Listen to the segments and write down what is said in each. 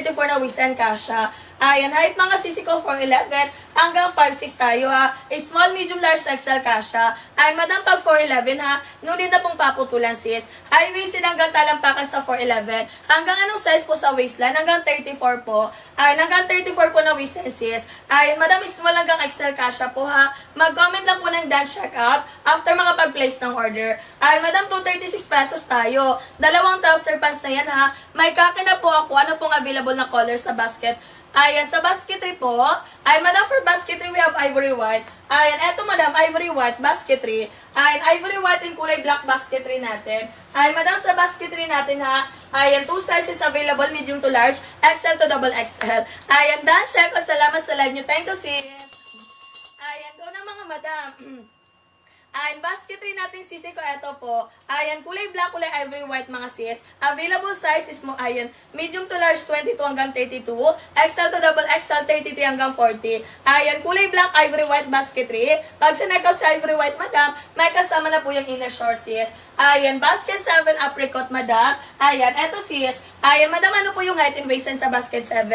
34 na waist and kasha. Ayan, height mga sisi ko 4'11 hanggang 5'6 tayo ha. Small, medium, large, XL kasha. Ayan, madam pag 4'11 ha, nunit na pong paputulan sis. High waisted hanggang talampakan sa 4'11. Hanggang anong size po sa waistline? Hanggang 34 po. Ayan, hanggang 34 po na waistline sis. Ayan, madam small hanggang XL kasha po ha. Mag-comment lang po ng done checkout after makapag-place ng order. Ayan, madam 236 pesos tayo. Dalawang trouser pants na yan ha. May kaki na po ako. Ano pong available na color sa basket? Ayan, sa basketry po. Ayan, madam, for basketry, we have ivory white. Ayan, eto madam, ivory white, basketry. Ayan, ivory white in kulay black basketry natin. Ayan, madam, sa basketry natin ha. Ayan, 2 sizes available, medium to large, XL to double XL. Ayan, done, check ko. Salamat sa live nyo. Thank you, sis. Ayan, go na mga madam. Ayan, basketry natin sisi ko, eto po. Ayan, kulay black, kulay ivory white mga sis. Available sizes mo, ayan, medium to large 22 hanggang 32, XL to double XL 33 hanggang 40. Ayan, kulay black, ivory white basketry. Pag sinekaw sa ivory white, madam, may kasama na po yung inner short sis. Ayan, basket 7 apricot, madam. Ayan, eto sis. Ayan, madam, ano po yung height and waist sa basket 7?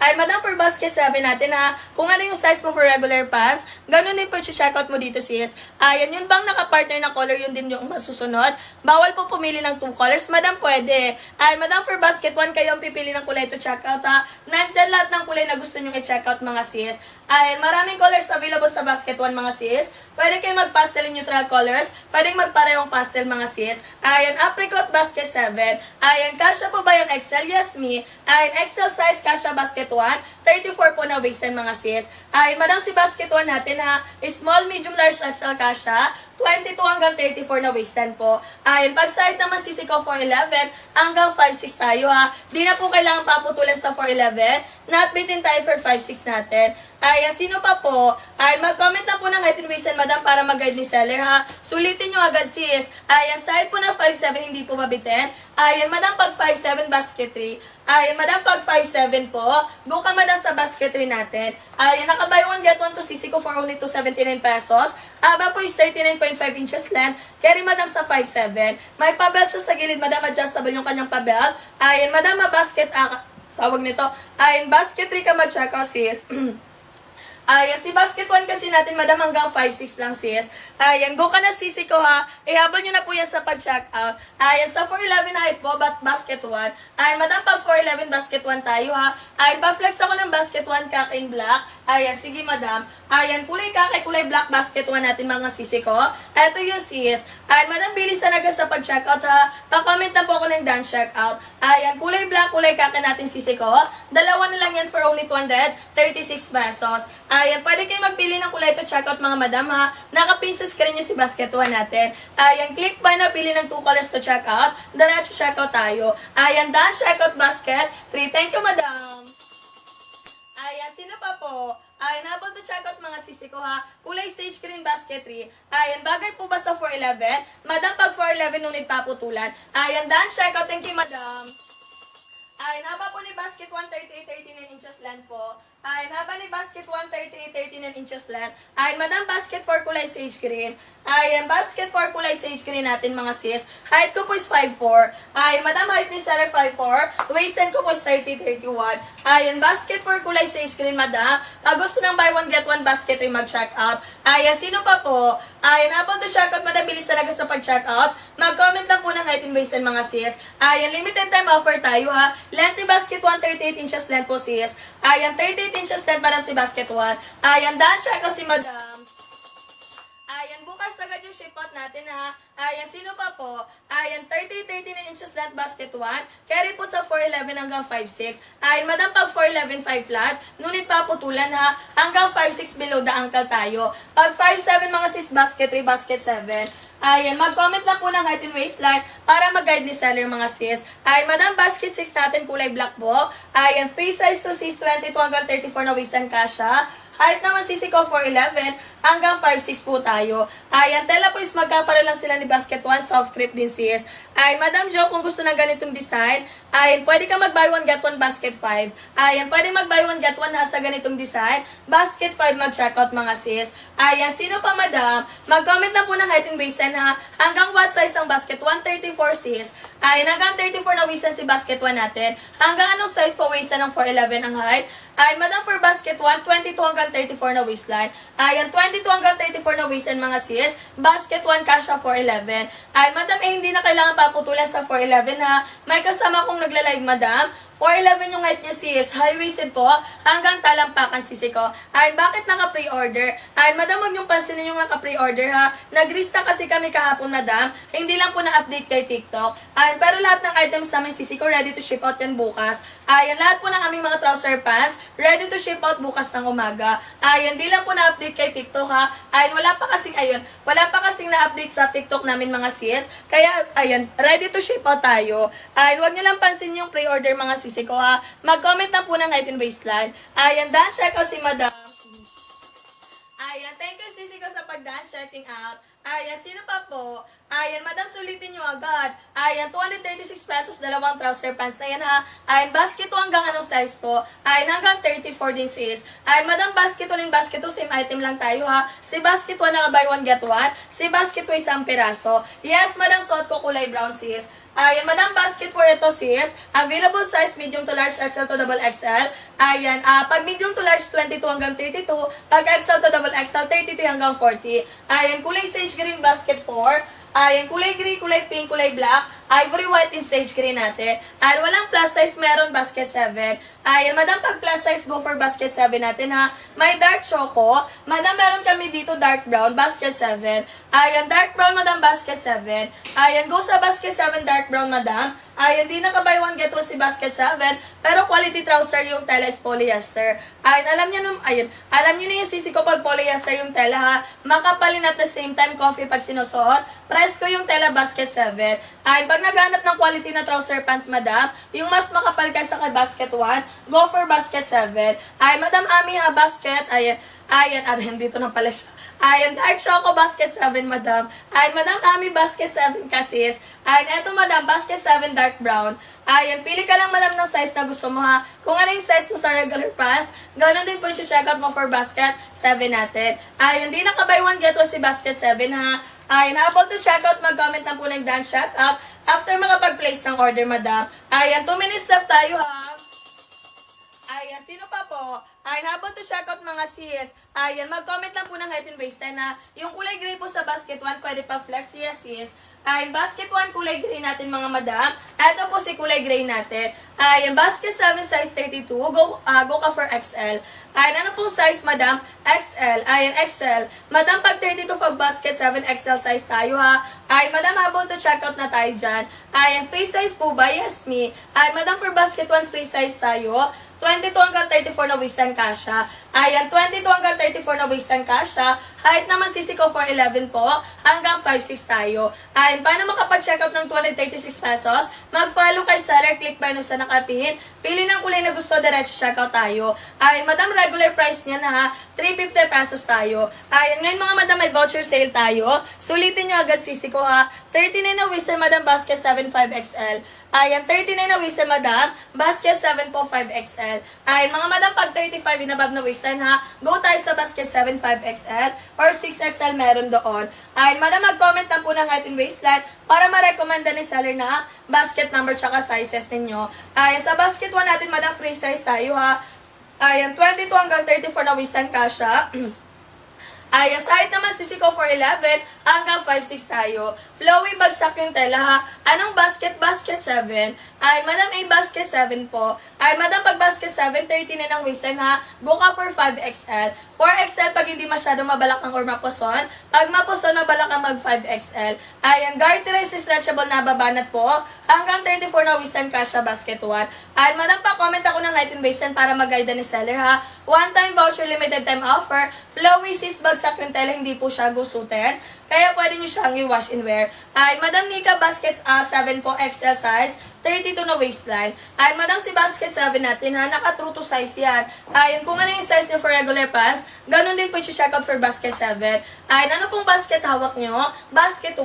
Ayan, madam, for basket 7 natin ha, kung ano yung size mo for regular pants, ganun din po check out mo dito sis. Ayan, yun bang naka-partner na color, yun din yung masusunod. Bawal po pumili ng 2 colors, madam, pwede. Ayan, madam, for basket 1, kayo ang pipili ng kulay to check out ha. Nandyan lahat ng kulay na gusto nyo i-check out mga sis. Ayan, maraming colors available sa basket 1 mga sis. Pwede kayo mag-pastel in neutral colors, pwedeng magparehong pastel mga sis. Ayan, apricot basket 7. Ayan, kasha po ba yan XL? Yes, me. Ayan, XL size kasha basket 1. 34 po na waistline mga sis. Ayan, madam, si basket 1 natin ha. Small, medium, large, XL kasha. 22 hanggang 34 na waistline po. Ayan, pag side naman sisi ko 4'11 hanggang 5'6 tayo ha. Di na po kailangan paputulan sa 4'11. Not bitin tayo for 5'6 natin. Ayan, sino pa po? Ayan, mag-comment na po ng height and waistline, madam, para mag-guide ni seller ha. Sulitin nyo agad sis. Ayan, side po na 5'7 hindi po mabitin. Ayan, madam, pag 5'7 basketry. Ayan, madam, pag 5'7 po, go ka madam sa basketry natin. Ayan, naka-buy one get one to sisi ko for only 279 pesos. Haba po is 39.5 inches length. Carry madam sa 5'7. May pa-belt siya sa gilid, madam, adjustable yung kanyang pa-belt. Ayan, madam, basket, tawag nito. Ayan, basketry ka mag-check out sis. Ayan, si basket 1 kasi natin, madam, hanggang 5'6 lang sis. Ayan, go ka na sisi ko ha. Ihabol nyo na po yan sa pag-check out. Ayan, sa 4'11 height po, basket 1. Ayan, madam, pag 4'11 basket 1 tayo ha. Ayan, pa-flex ako ng basket 1 kaking black. Ayan, sige madam. Ayan, kulay kakay, kulay black basket 1 natin mga sisi ko. Ito yung sis. Ayan, madam, bilis na agad sa pag-check out ha. Pa-comment na po ako ng done check out. Ayan, kulay black, kulay kakay natin sisi ko. Dalawa na lang yan for only 236 pesos. Ayan, pwede kayo magpili ng kulay to check out mga madam ha. Nakapin sa screen nyo si basket 1 natin. Ayan, click buy na pili ng 2 colors to check out. Diretso check out tayo. Ayan, done check out basket 3. Thank you madam. Ayan, sino pa po? Ayan, habang to check out mga sisi ko ha. Kulay sage green basket 3. Ayan, bagay po ba sa 4'11? Madam, pag 4'11 nung paputulan. Ayan, done check out. Thank you madam. Ayan, haba po ni basket 1, 38-39 inches length po. Ayan, haba ni basket 1, 38-39 inches length. Ayan, madam, basket 4 kulay sage green. Ayan, basket 4 kulay sage green natin mga sis. Height ko po is 5'4". Ayan, madam, height ni seller 5'4". Waist ko po is 30-31. Ayan, basket 4 kulay sage green, madam. Pag gusto ng buy one get one basket rin mag-check out. Ayan, sino pa po? Ayan, habang to check out, madam, bilis talaga sa pag-check out. Mag-comment lang po ng height and waist mga sis. Ayan, limited time offer tayo ha. Length ni basket 1, 38 inches length po sis. Ayan, 38 inches length para si basket 1. Ayan, done check ko si madam. Ayan, bukas agad yung ship out natin ha. Ayan, sino pa po? Ayan, 39 inches length basket 1. Carry po sa 4'11 hanggang 5'6. Ayan, madam, pag 4'11 5 flat, ngunit paputulan ha. Hanggang 5'6 below the ankle tayo. Pag 5'7 mga sis, basket 3, basket 7. Ayan, mag-comment lang po ng height and waistline para mag-guide ni seller mga sis. Ayan, madam, basket 6 natin, kulay black po. Ayan, free size to sis, 22 hanggang 34 na waist and kasha. Height naman sisi ko 4'11 hanggang 5'6 po tayo. Ayan, tell tela po is magkapara lang sila ni Basket 1, soft crepe din sis. Ay, Madam Jo, kung gusto ng ganitong design, ay, pwede ka mag-buy 1 get 1 basket 5. Ayan, pwede mag-buy 1 get 1 ha sa ganitong design. Basket 5 mag-checkout mga sis. Ayan, sino pa madam? Mag-comment na po ng height and waistline ha. Hanggang what size ng basket 134 sis. Ayan, hanggang 34 na waistline si basket 1 natin. Hanggang anong size po waistline ng 411 ang height? Ayan, madam for basket 1, 22 hanggang 34 na waistline. Ayan, 22 hanggang 34 na waistline mga sis. Basket 1 kasha 411. Ayan, madam, hindi na kailangan paputulan sa 411 ha. May kasama kong nagla-live madam. 411 yung height niya sis. High-waisted po. Hanggang talampakan sisi ko. Ay, bakit naka-pre-order? Ay, madam, huwag niyong pansinin yung naka-pre-order ha. Nag-restock kasi kami kahapon madam. Hindi lang po na-update kay TikTok. Ay, pero lahat ng items namin sisi ko ready to ship out yan bukas. Ayan, lahat po ng aming mga trouser pants ready to ship out bukas ng umaga. Ayan, hindi lang po na-update kay TikTok ha. Ayan, wala pa kasing na-update sa TikTok namin mga sis. Kaya, ayan, ready to ship out tayo. Ayan, huwag niyo lang pansin yung pre-order mga sis ko ha. Mag-comment na po ng height and waistline. Ayan, done check out si madam. Ayan, thank you sisi ko sa pag-done checking out. Ayan, sino pa po? Ayan, madam, sulitin nyo agad. Ayan, 236 pesos, dalawang trouser pants na yan ha. Ayan, basket 2 hanggang anong size po? Ayan, hanggang 34 din sis. Ayan, madam, basket 2 rin basket 2, same item lang tayo ha. Si basket 1 naka buy 1 get 1. Si basket 2 isang piraso. Yes, madam, suot ko kulay brown sis. Ayan, madam, basket for ito sis. Available size medium to large, XL to double XL. Ayan, pag medium to large, 22 hanggang 32. Pag XL to double XL, 33 hanggang 40. Ayan, kulay sage green basket 4. Ayan, kulay green, kulay pink, kulay black, ivory white, and sage green natin. Ayan, walang plus size, meron basket 7. Ayan, madam, pag plus size, go for basket 7 natin ha. May dark choco. Madam, meron kami dito dark brown, basket 7. Ayan, dark brown, madam, basket 7. Ayan, go sa basket 7, dark brown, madam. Ayan, di naka-buy 1 get 1 si basket 7. Pero quality trouser yung tela is polyester. Ayan, alam nyo na yung sisi ko pag polyester yung tela ha. Makapalin at the same time, comfy pag sinusuot. Price ko yung tela basket 7. Ay, pag naghanap ng quality na trouser pants, madam, yung mas makapal kaysa kay basket 1, go for basket 7. Ay, madam, ami ha, basket, ayan, dito na pala siya. Ayan, dark choco basket 7, madam. Ayan, madam, ami basket 7 kasis. Ayan, eto madam, basket 7 dark brown. Ayan, pili ka lang madam ng size na gusto mo ha. Kung ano yung size mo sa regular pants, ganoon din po yung check out mo for basket 7 natin. Ayan, di naka-buy 1 get 1 si basket 7 ha. Ayan, habang to check out, mag-comment na po ng done check out after makapag-place ng order, madam. Ayan, 2 minutes left tayo ha. Ayan, sino pa po? Ayan, habang to check out mga sis. Ayan, mag-comment lang po ng height and waistline na yung kulay gray po sa basket 1, pwede pa flex, yes sis. Ayan, basket 1 kulay gray natin mga madam. Ito po si kulay gray natin. Ayan, basket 7 size 32. Go ka for XL. Ayan, ano pong size madam? XL. Ayan, XL. Madam, pag 32 pag basket 7 XL size tayo ha. Ayan, madam, habang to check out na tayo dyan. Ayan, free size po ba? Yes, me. Ayan, madam, for basket 1 free size tayo. 22 hanggang 34 na waistline kasha. Ayan, 22 hanggang 34 na waistline kasha. Height naman sisi ko 4'11 po. Hanggang 5'6 tayo. Ayan, paano makapag-check out ng 236 pesos? Mag-follow kay seller, click buy na sa nakapin. Pili ng kulay na gusto, diretso check out tayo. Ayan, madam, regular price niya na ha. 350 pesos tayo. Ayan, ngayon mga madam, may voucher sale tayo. Sulitin nyo agad sisi ko ha. 39 na waistline, madam, basket 7 5XL. Ayan, 39 na waistline, madam, basket 7 po 5XL. Ayan, mga madam, pag 35 inabove na waistline ha, go tayo sa basket 7 5XL or 6XL meron doon. Ayan, madam, mag-comment lang po ng height and waistline para ma-recommenda ni seller na basket number tsaka sizes ninyo. Ayan, sa basket 1 natin, madam, free size tayo ha. Ayan, 22 hanggang 34 na waistline kasha. Ayan, sa height naman sisi ko 4'11 hanggang 5'6 tayo. Flowy bagsak yung tela ha. Anong basket? Basket 7. Ay, madam, A basket 7 po. Ay, madam, pag basket 7, 30 na ng waistline ha. Go ka for 5XL. 4XL pag hindi masyado mabalakang or mapuson. Pag mapuson, mabalakang mag 5XL. Ayan, garterized stretchable na babanat po. Hanggang 34 na waistline kasha basket 1. Ay, madam, pa-comment ako ng height and waistline para mag-guide ni seller ha. One-time voucher, limited time offer. Flowy sis bagsak yung tela, hindi po siya gusutin. Kaya pwede nyo siyang i-wash and wear. Ay, madam, Nika basket 7 po XL size. 32 na waistline. Ayan, madam, si basket 7 natin ha, naka true to size yan. Ayan, kung ano yung size nyo for regular pants, ganun din po i-check out for basket 7. Ayan, ano pong basket hawak nyo? Basket 1.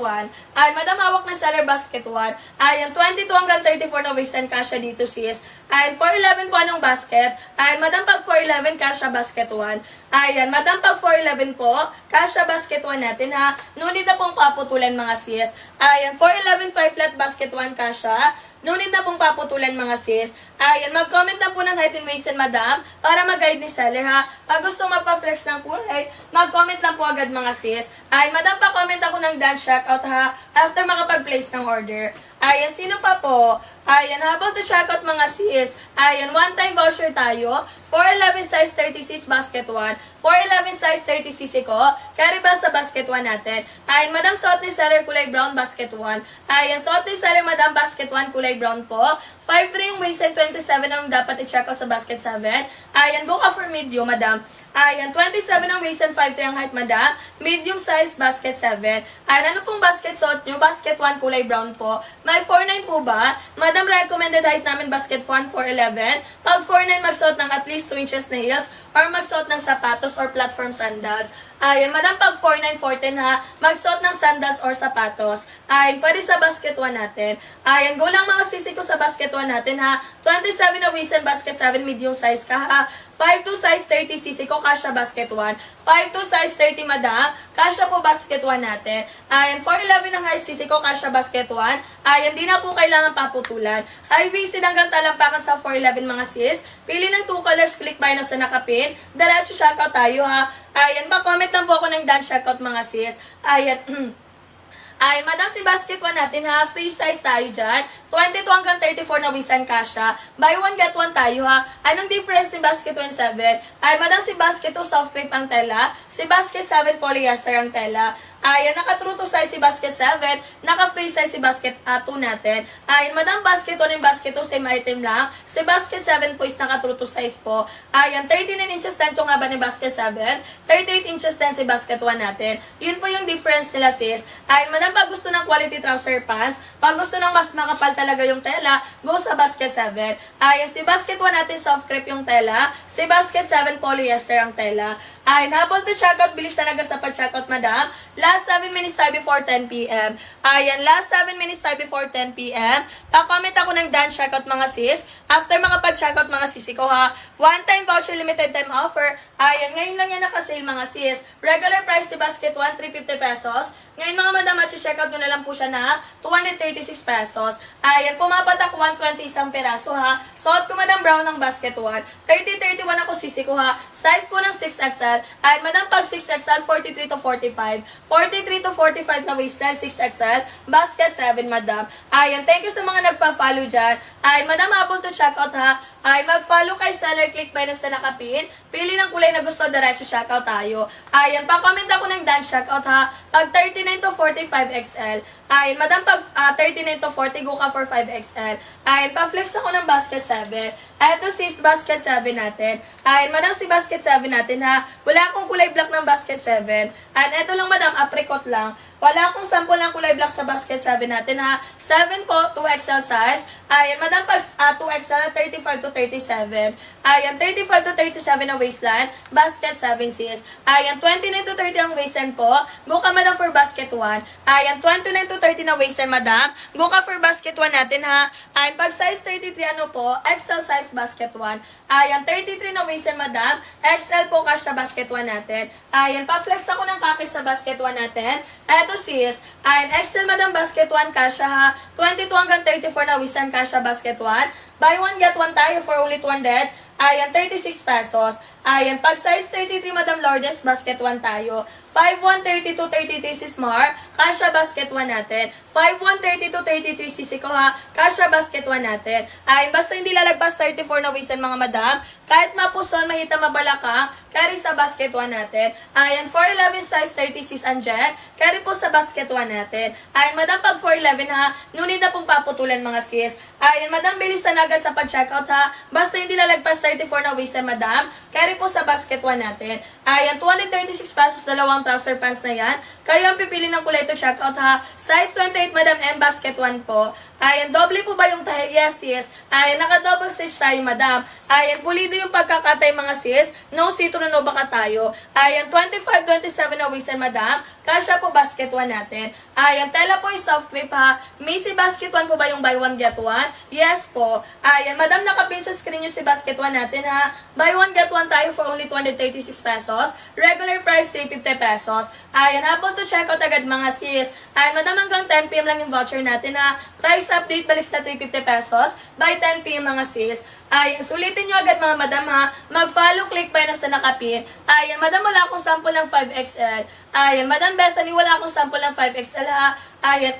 Ayan, madam, hawak na seller basket 1. Ayan, 22 hanggang 34 na waistline kasha dito sis. Ayan, 411 po anong basket. Ayan, madam, pag 411 kasha basket 1. Ayan, madam, pag 411 po, kasha basket 1 natin ha. Ngunit na pong paputulan mga sis. Ayan, 411 5 flat basket 1 kasha. Ngunit na pong paputulan mga sis. Ayan, mag-comment na po ng height and waist madam para mag-guide ni seller ha. Pag gusto magpa-flex ng kulay, mag-comment lang po agad mga sis. Ayan, madam, pa-comment ako ng done checkout ha after makapag-place ng order. Ayan, sino pa po? Ayan, habang to checkout mga sis. Ayan, one-time voucher tayo. 411 size 36 basket 1. 411 size 36 ko. Carry ba sa basket 1 natin? Ayan, madam, suot ni seller kulay brown basket 1. Ayan, suot ni seller madam basket 1 kulay brown po. 5'3 yung waist and 27 ang dapat i-check out sa basket 7. Ayan, go ka for medium, madam. Ayan, 27 ang waist and 5'3 ang height, madam. Medium size, basket 7. Ayan, ano pong basket suot nyo? Basket 1, kulay brown po. May 4'9 po ba? Madam, recommended height namin, basket 1, 4'11. Pag 4'9, magsuot ng at least 2 inches na heels or magsuot ng sapatos or platform sandals. Ayan, madam, pag 4'9", 4'10 ha, magsuot ng sandals or sapatos. Ayan, pwede sa basket 1 natin. Ayan, go lang mga sisi ko sa basket 1 natin ha. 27 na waist and basket 7, medium size ka ha. 5'2 size 30 sisi ko, kasha basket 1. 5'2 size 30 madam, kasha po basket 1 natin. Ayan, 4'11 ang high sisi ko, kasha basket 1. Ayan, di na po kailangan paputulan. High waisted hanggang talampakan sa 4'11 mga sis. Pili ng 2 colors, click buy na sa nakapin. Diretso shoutout tayo ha. Ayan, comment lang po ako ng done checkout mga sis. Ayan, ay, madam, si basket 1 natin ha, free size tayo dyan. 22 hanggang 34 na wisan kasha. Buy 1 get 1 tayo ha. Anong difference ni basket 1 7? Ay, madam, si basket 2 soft crepe ang tela. Si basket 7 polyester ang tela. Ayan, naka-true to size si basket 7. Naka-free size si basket 2 natin. Ayan, madam, basket 1 and basket 2 same item lang. Si basket 7 po is naka-true to size po. Ayan, 39 inches din ito nga ba ni basket 7? 38 inches din si basket 1 natin. Yun po yung difference nila sis. Ayan, madam, pag gusto ng quality trouser pants, pag gusto ng mas makapal talaga yung tela, go sa basket 7. Ayan, si basket 1 natin soft crepe yung tela. Si basket 7 polyester ang tela. Ayan, habol to checkout, bilis talaga sa pag-checkout, madam. Last 7 minutes tayo before 10 p.m. Ayan, last 7 minutes tayo before 10 p.m. Pa-comment ako ng done checkout mga sis. After makapag-checkout mga sisi ko ha. One-time voucher, limited time offer. Ayan, ngayon lang yan nakasale mga sis. Regular price si basket 1, 350 pesos. Ngayon mga madam, check-out nyo na lang po siya na 236 pesos. Ayan, pumapatak 120 isang peraso ha. Suot ko madam brown ng basket 1. 30-31 ako sisi ko ha. Size po ng 6XL. Ayan, madam, pag 6XL, 43 to 45. 43 to 45 na waistline, 6XL. Basket 7, madam. Ayan, thank you sa mga nagpa-follow dyan. Ayan, madam, habol to checkout ha. Ayan, mag-follow kay seller, click buy na sa nakapin. Pili ng kulay na gusto, diretso checkout tayo. Ayan, pa-comment ako ng done checkout ha. Pag 39 to 45 XL. Ayan, madam, pag 39 to 40, go ka for 5XL. Ayan, pa-flex ako ng basket 7. Eto sis, basket 7 natin. Ayan, madam, si basket 7 natin ha. Wala akong kulay black ng basket 7. Ayan, eto lang madam, apricot lang. Wala akong sample ng kulay black sa basket 7 natin ha. 7 po, 2XL size. Ayan, madam, pag 2XL, 35 to 37. Ayan, 35 to 37 na waistline. Basket 7 sis. Ayan, 29 to 30 ang waistline po. Go ka madam for basket 1. Ayan, 29 to 30 na waistline madam. Go ka for basket 1 natin ha. Ayan, pag size 33 ano po, XL size basket 1. Ayan, 33 na waistline madam. XL po kasya basket 1 natin. Ayan, pa-flex ako ng kakis sa basket 1 natin. Eto sis, ayan, XL madam basket 1 kasya ha. 22 hanggang 34 na waistline kasya basket 1. Buy 1 get 1 tayo for only 200. Ayan, 36 pesos. Ayan, pag size 33, Madam Lourdes, basket 1 tayo. 5'1", 32, 33 si Smart, kasha basket 1 natin. 5'1", 32, 33 si Siko ha, kasha basket 1 natin. Ayan, basta hindi lalagpas 34 na waistan mga madam. Kahit mapuson, mahita, mabalaka, carry sa basket 1 natin. Ayan, 4'11 size 36 andyan, carry po sa basket 1 natin. Ayan, madam, pag 4'11 ha, nunid na pong paputulan mga sis. Ayan, madam, bilis na agad sa pag-checkout ha, basta hindi lalagpas 34 na waist madam. Carry po sa basket 1 natin. Ayan, 236 pesos, dalawang trouser pants na yan. Kayo ang pipili ng kulay to check out ha. Size 28 madam, M basket 1 po. Ayan, doble po ba yung tahi? Yes, sis. Ayan, naka-double stitch tayo madam. Ayan, pulido yung pagkakatay mga sis. No see-through, no baka tayo. Ayan, 25-27 na waist madam. Kasya po basket 1 natin. Ayan, tela po yung soft whip ha. Macy basket 1 po ba yung buy 1 get 1? Yes po. Ayan, madam, nakapin sa screen yung si basket 1 natin ha. Buy 1 get 1 tayo for only 236 pesos. Regular price 350 pesos. Ayan, habang to check out agad mga sis. Ayan, madam, hanggang 10 PM lang yung voucher natin ha. Price update balik sa 350 pesos by 10 PM mga sis. Ayan, sulitin nyo agad mga madam ha. Mag-follow, click pa na sa nakapin. Ayan, madam, wala akong sample ng 5XL. Ayan, madam Bethany, wala akong sample ng 5XL ha. Ayan,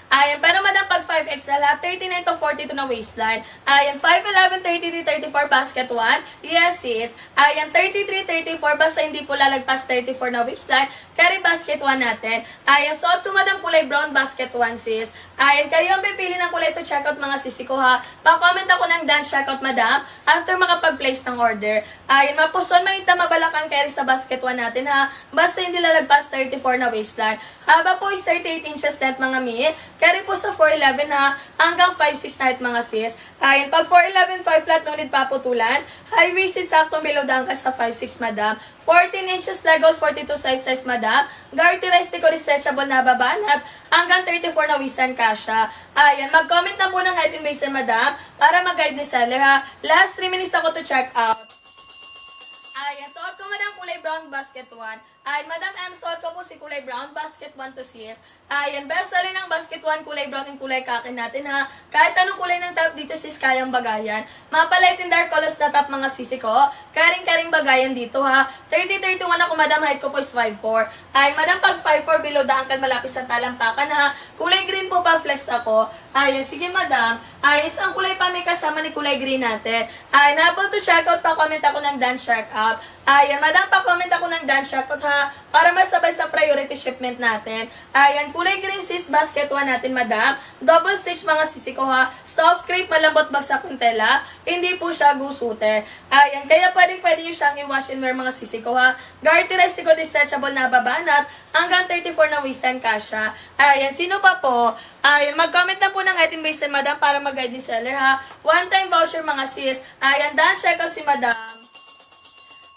ayan, pero madam, pag 5XL ha, 39 to 42 na waistline. Ayan, 5'11", 33, 34 basket 1. Yes, sis. Ayan, 33, 34, basta hindi po lalagpas 34 na waistline. Carry basket 1 natin. Ayan, suot ko madam kulay brown basket 1, sis. Ayan, kayo ang pipili ng kulay to checkout mga sisi ko ha. Pa-comment ako ng dance checkout madam after makapag-place ng order. Ayan, mapuston, mahita, mabalakang carry sa basket 1 natin ha. Basta hindi lalagpas 34 na waistline. Haba po is 38 inches length mga mi. Carry po sa 4'11 ha, hanggang 5'6 na mga sis. Ayan, pag 4'11, 5 flat, no need paputulan. High waisted, saktong below the ankle sa 5'6 madam. 14 inches legal, 42 size madam. Garterized ko stretchable na babanat, hanggang 34 na waistan kasha. Ayan, mag-comment na po ng height and waist madam, para mag-guide ni seller ha. Last 3 minutes ako to check out. Ayan, suot ko madam kulay brown basket 1. Ayan, madam M, suot ko po si kulay brown basket 1 to sis. Ayan, best seller ng basket 1, kulay brown yung kulay kaki natin ha. Kahit anong kulay ng top dito sis, kayang bagayan. Mapalight and dark colors na top mga sisi ko. Karing-karing bagayan dito ha. 30-31 ako madam, height ko po is 5'4". Ayan, madam, pag 5'4 below the ankle, malapis sa talampakan ha. Kulay green po pa, flex ako. Ayan, sige madam. Ayan, isang kulay pa may kasama ni kulay green natin. Ayan, habang to check out, pa-comment ako ng dance check out. Ayan, madam, pa-comment ako ng dance check out ha, para masabay sa priority shipment natin. Ayan, kulay green sis, basket 1 natin madam. Double stitch mga sisi ko ha. Soft crepe, malambot bagsak yung tela. Hindi po siya gusute. Ayan, kaya pwede nyo siyang i-wash and wear mga sisi ko ha. Garterized ko stretchable na babanat, hanggang 34 na waistline kasha. Ayan, sino pa po? Ayan, mag-comment na po ng height and waist madam, para mag-guide ni seller ha. One time voucher mga sis. Ayan, dance check out si madam.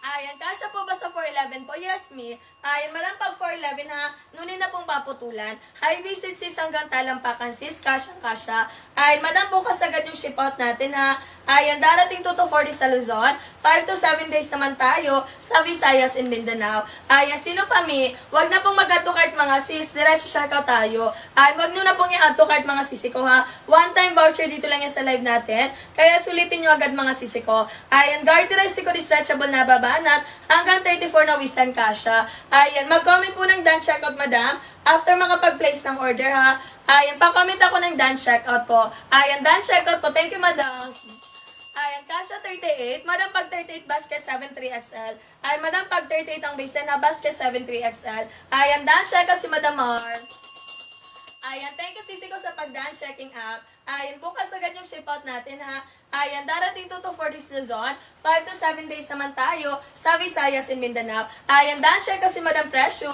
Ayan, kasya po ba sa 4'11 po? Yes, me. Ayan, madam, pag 4'11 ha, nunin na pong paputulan. High-waisted sis hanggang talampakan sis, kasyang-kasya. Ayan, madam, bukas agad yung ship out natin ha. Ayan, darating 2 to 40 sa Luzon. 5 to 7 days naman tayo sa Visayas and Mindanao. Ayan, sino pa mi? Wag na pong mag-add to cart mga sis, diretso checkout tayo. Ayan, wag nyo na pong i-add to cart mga sisi ko ha. One time voucher dito lang yan sa live natin. Kaya sulitin nyo agad mga sisi ko. Ayan, garterized ko stretchable na babanat, hanggang 34 na waistline kasha. Ayan, mag-comment po ng done checkout madam after makapag-place ng order ha. Ayan, pa-comment ako ng done checkout po. Ayan, done checkout po. Thank you madam. Ayan, kasha 38. Madam, pag 38, basket 73XL. Ayan, madam, pag 38 ang baseline na, basket 73XL. Ayan, done checkout si Madam Mar. Ayan, thank you sisi ko sa pag-done checking up. Ayan, bukas agad yung ship out natin ha. Ayan, darating 2 to 4 days Luzon. 5 to 7 days naman tayo sa Visayas and Mindanao. Ayan, done check si Madam Precious.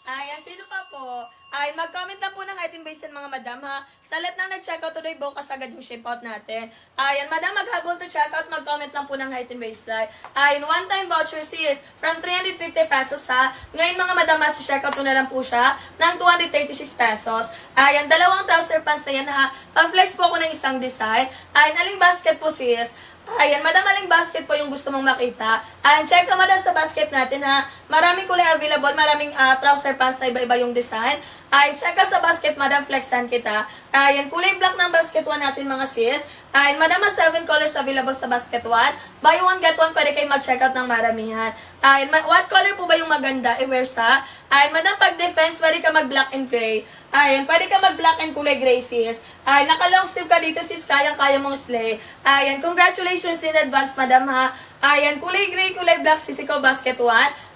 Ayan, sino pa po? Ay, mag-comment lang po ng height and waist mga madam ha. Sa lahat ng nag-checkout today, bukas agad yung ship out natin. Ayan, madam, maghabol to checkout, mag-comment lang po ng height and waistline. Ayan, one-time voucher sis from 350 pesos ha. Ngayon mga madam, at-checkout ko na lang po siya ng 236 pesos. Ayan, dalawang trouser pants na yan ha. Pa-flex po ako ng isang design. Ayan, aling basket po sis. Ayan, madam, aling basket po yung gusto mong makita. Ayan, check ka madam sa basket natin ha. Maraming kulay available, maraming trouser pants na iba-iba yung design. Ayan, check ka sa basket madam, flexan kita. Ayan, kulay black ng basket 1 natin mga sis. Ayan, madam, 7 colors available sa basket 1. Buy 1, get 1, pwede kayo mag-check out ng maramihan. Ayan, what color po ba yung maganda? I-wear sa? Ayan, madam, pag defense, pwede ka mag-black and gray. Ayan, pwede ka mag-black and kulay gray sis. Ayan, naka-long sleeve ka dito sis, kayang-kaya mong slay. Ayan, congratulations in advance madam ha. Ayan, kulay gray, kulay black sis, ikaw basket 1.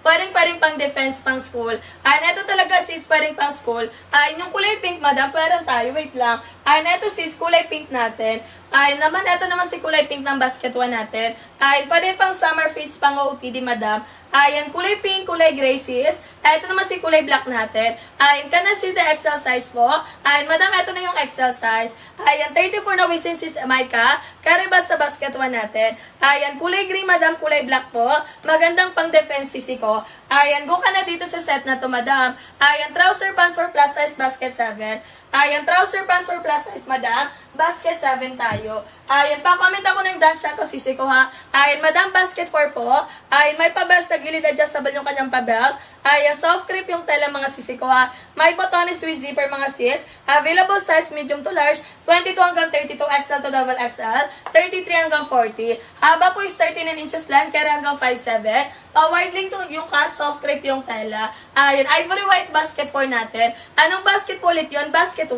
Pwedeng pang defense, pang school. Ayan, eto talaga sis, pwedeng pang school. Ayan, yung kulay pink madam, pwedeng tayo, wait lang. Ayan, eto sis, kulay pink natin. Ay, naman, eto naman si kulay pink ng basket 1 natin. Ay, pwede pang summer fits pang OOTD, madam. Ayan, kulay pink, kulay gray, sis. Ito naman si kulay black natin. Ayan, can I see the XL size po? Ayan, madam, ito na yung XL size. Ayan, 34 na wisin, sis Maika. Karibas sa basket 1 natin. Ayan, kulay green, madam, kulay black po. Magandang pang defense, sisi ko. Ayan, go ka na dito sa set na to, madam. Ayan, trouser pants for plus size, basket 7. Ayan, trouser pants for plus size, madam. Basket 7 tayo. Ayan, pa-comment ako ng dance ko, sisi ko, ha. Ayan, madam, basket 4 po. Ayan, may pabel sa gilid, adjustable yung kanyang pabel. Ayan, soft grip yung tela, mga sisi ko, ha. May botones with zipper, mga sis. Available size medium to large, 22 hanggang 32, XL to double XL, 33 hanggang 40. Haba po is 39 inches lang, kaya hanggang 5'7". Wide length yung soft grip yung tela. Ayan, ivory white basket 4 natin. Anong basket po ulit yun? Basket 1.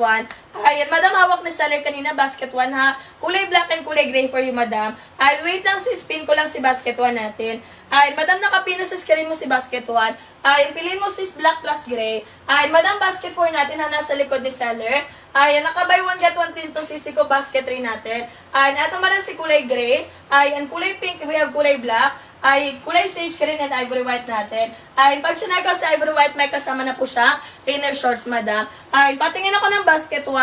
Ayan, madam, hawak na seller kanina, basket 1, ha. Kulay black and kulay gray for you, madam. Ayan, wait lang, sis, pin ko lang si basket 1 natin. Ayan, madam, nakapin na sa screen mo si basket 1. Ayan, piliin mo sis black plus gray. Ayan, madam, basket 4 natin, ha, nasa likod ni seller. Ayan, naka-buy 1 get 1 din to sisi ko, basket 3 natin. Ayan, eto madam si kulay gray. Ayan, kulay pink, we have kulay black. Ay, kulay sage green and ivory white natin. Ay, pag sinagaw sa ivory white, may kasama na po siya inner shorts, madam. Ay, patingin ako ng basket 1.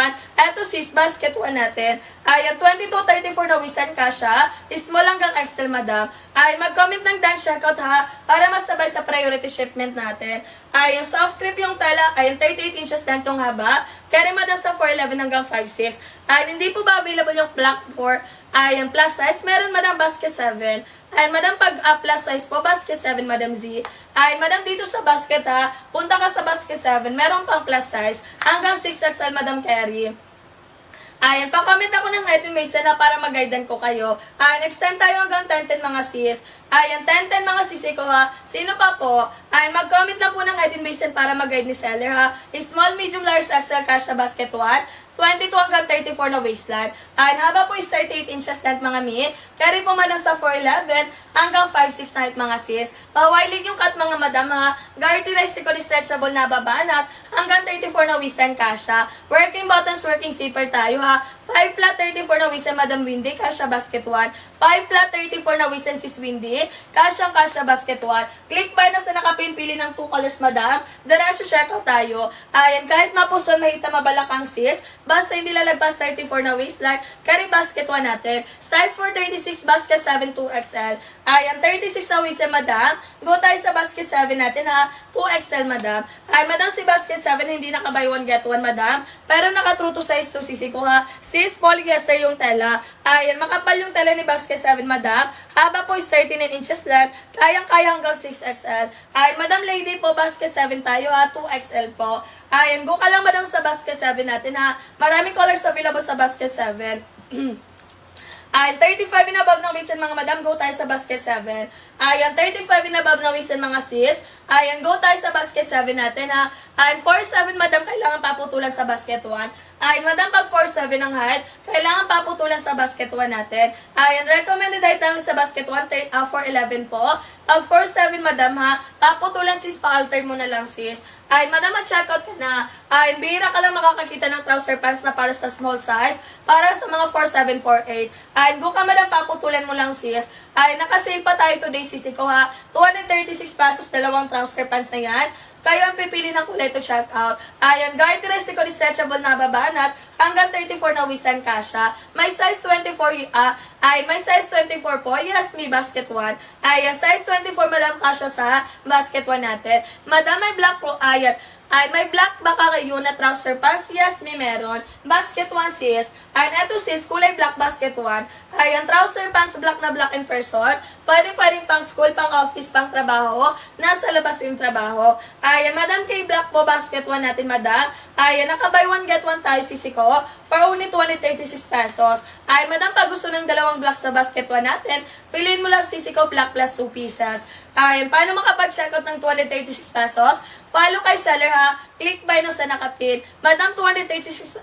Eto sis, basket 1 natin. Ay, 22-34 na wisan kasha. Small hanggang XL, madam. Ay, mag-comment ng dance checkout, ha, para masabay sa priority shipment natin. Ay, yung soft grip yung tela, ay, 38 inches lang itong haba. Kaya madam sa 4'11 hanggang 5'6". Ay, hindi po ba available yung black 4? Ay, yung plus size, meron madam basket 7. Ay, madam pag plus size po, basket 7, madam Z. Ay, madam dito sa basket, ha, punta ka sa basket 7, meron pang plus size, hanggang 6XL, madam Carrie. Ayan, pa-comment ako ng height and waist na para mag-guidean ko kayo. Ayan, extend tayo hanggang 10-10 mga sis. Ayan, 10-10 mga sisi ko, ha. Sino pa po? Ayan, mag-comment lang po ng height and waist para mag-guide ni seller, ha. Small, medium, large, XL, kasha, basket 1. 22 hanggang 34 na waistline. Ayan, haba po is 38 inches length, mga mi. Carry po madam sa 4'11 hanggang 5'6 na height, mga sis. Pawilig yung cut, mga madam, ha. Garterized ko stretchable na babanat hanggang 34 na waistline kasha. Working buttons, working zipper tayo, ha. 5 flat 34 na waistline, madam Windy, kasha basket 1. 5 flat 34 na waistline, sis Windy, kasha basket 1. Click bar na sa nakapin, pili ng 2 colors, madam. Diretso checkout tayo. Ayan, kahit mapuson, mahita mabalakang sis, basta hindi lalagpas 34 na waistline, carry basket 1 natin. Size for 36, basket 7, 2XL. Ayan, 36 na waistline, madam. Go tayo sa basket 7 natin, ha. 2XL, madam. Ay, madam, si basket 7 hindi naka-buy 1 get 1, madam. Pero naka-true to size 2 sisi ko, ha. Sis, polyester yung tela. Ayan, makapal yung tela ni basket 7, madam. Haba po is 39 inches lang. Kayang-kaya hanggang 6XL. Ayan, madam lady po, basket 7 tayo, ha. 2XL po. Ayan, go ka lang, madam, sa basket 7 natin, ha. Maraming colors available sa basket 7. Ayan, 35 and above ng waist mga madam, go tayo sa basket 7. Ayan, 35 and above ng waist mga sis. Ayan, go tayo sa basket 7 natin, ha. Ayan, 4'7 madam, kailangan paputulan sa basket 1. Ayan, madam, pag 4'7 ang height, kailangan paputulan sa basket 1 natin. Ayan, recommended height namin sa basket 1, 4'11 po. Pag 4'7 madam, ha, paputulan sis, pa-alter mo na lang sis. Ayan, madam, at-checkout ka na. Ayan, bihira ka lang makakakita ng trouser pants na para sa small size, para sa mga 4'7", 4'8". Ayan, go ka, madam, paputulan mo lang sis. Ayan, nakasale pa tayo today, sisi ko, ha. 236 pesos, dalawang trouser pants na yan. Kayo ang pipili ng kulay to check out. Ayan, garterized ko stretchable na babanat hanggang 34 na wisan kasha. May size 24, ay may size 24 po. Yes, may basket 1. Ayan, size 24 madam kasha sa basket 1 natin. Madam, may black po. Ayan. Ay, may black ba kayo na trouser pants? Yes, may meron. Basket 1 sis. Ayan, eto sis, kulay black basket 1. Ayan, trouser pants black na black in person. Pwedeng pang school, pang office, pang trabaho. Nasa labas yung trabaho. Ayan, madam kay black po basket 1 natin, madam. Ayan, naka-buy 1 get 1 tayo sisi ko for only 236 pesos. Ayan, madam, pag gusto ng dalawang black sa basket 1 natin, piliin mo lang sisi ko black plus 2 pieces. Ayan, paano makapag-checkout ng 236 pesos? Follow kay seller, ha. ha. Click buy no sa nakapin. Madam, 236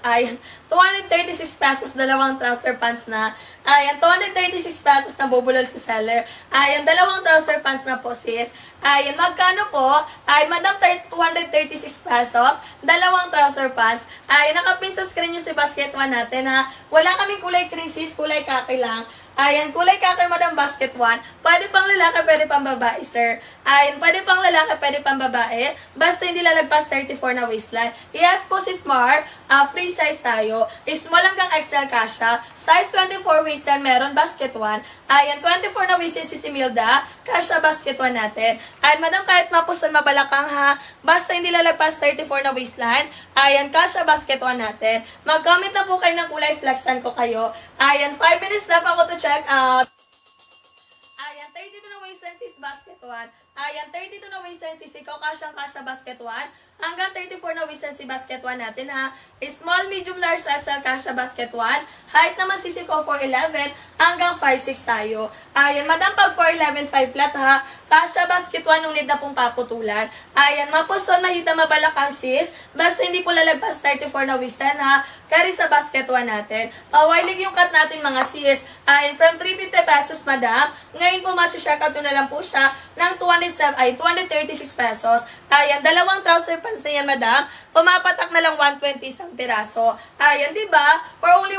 pesos, dalawang trouser pants na. Ayan, 236 pesos na bubulol si seller. Ayan, dalawang trouser pants na po sis. Ayan, magkano po? Ay, madam, 236 pesos, dalawang trouser pants. Ayan, nakapin sa screen yung si basket 1 natin ha. Wala kaming kulay cream sis, kulay kaki lang. Ayan, kulay kaki madam basket 1. Pwede pang lalaki, pwede pang babae, sir. Ayan, pwede pang lalaki, pwede pang babae. Basta hindi lalagpas 34 na waistline. Yes po si Smart, free size tayo. Small hanggang XL kasha. Size 24 waistline meron, basket 1. Ayan, 24 na waistline si Similda. Kasha basket 1 natin. Ayan, madam, kahit mapusan mabalakang ha. Basta hindi lalagpas 34 na waistline. Ayan, kasha basket 1 natin. Mag-comment na po kayo ng kulay, flexan ko kayo. Ayan, 5 minutes na pa ako to check out. Ayan, 32 na waistline sis basket 1. Ayan, 32 na waistline sis ikaw, kasyang-kasya basket 1. Hanggang 34 na waistline si basket 1 natin ha. Small, medium, large, XL, kasya basket 1. Height naman sis ikaw 4'11 hanggang 5'6 tayo. Ayan, madam, pag 4'11, 5 flat ha. Kasya basket 1 nung need na pong paputulan. Ayan, mapuson, mahita, mabalakang sis. Basta hindi po lalagpas 34 na waistline ha. Carry sa basket 1 natin. Pawilig yung cut natin mga sis. Ayan, from 350 pesos madam. Ngayon po match-checkout nyo na lang po siya ng 236 pesos. Ayan, dalawang trouser pants na yan madam. Pumapatak na lang 120 isang piraso. Ayan, di ba? For only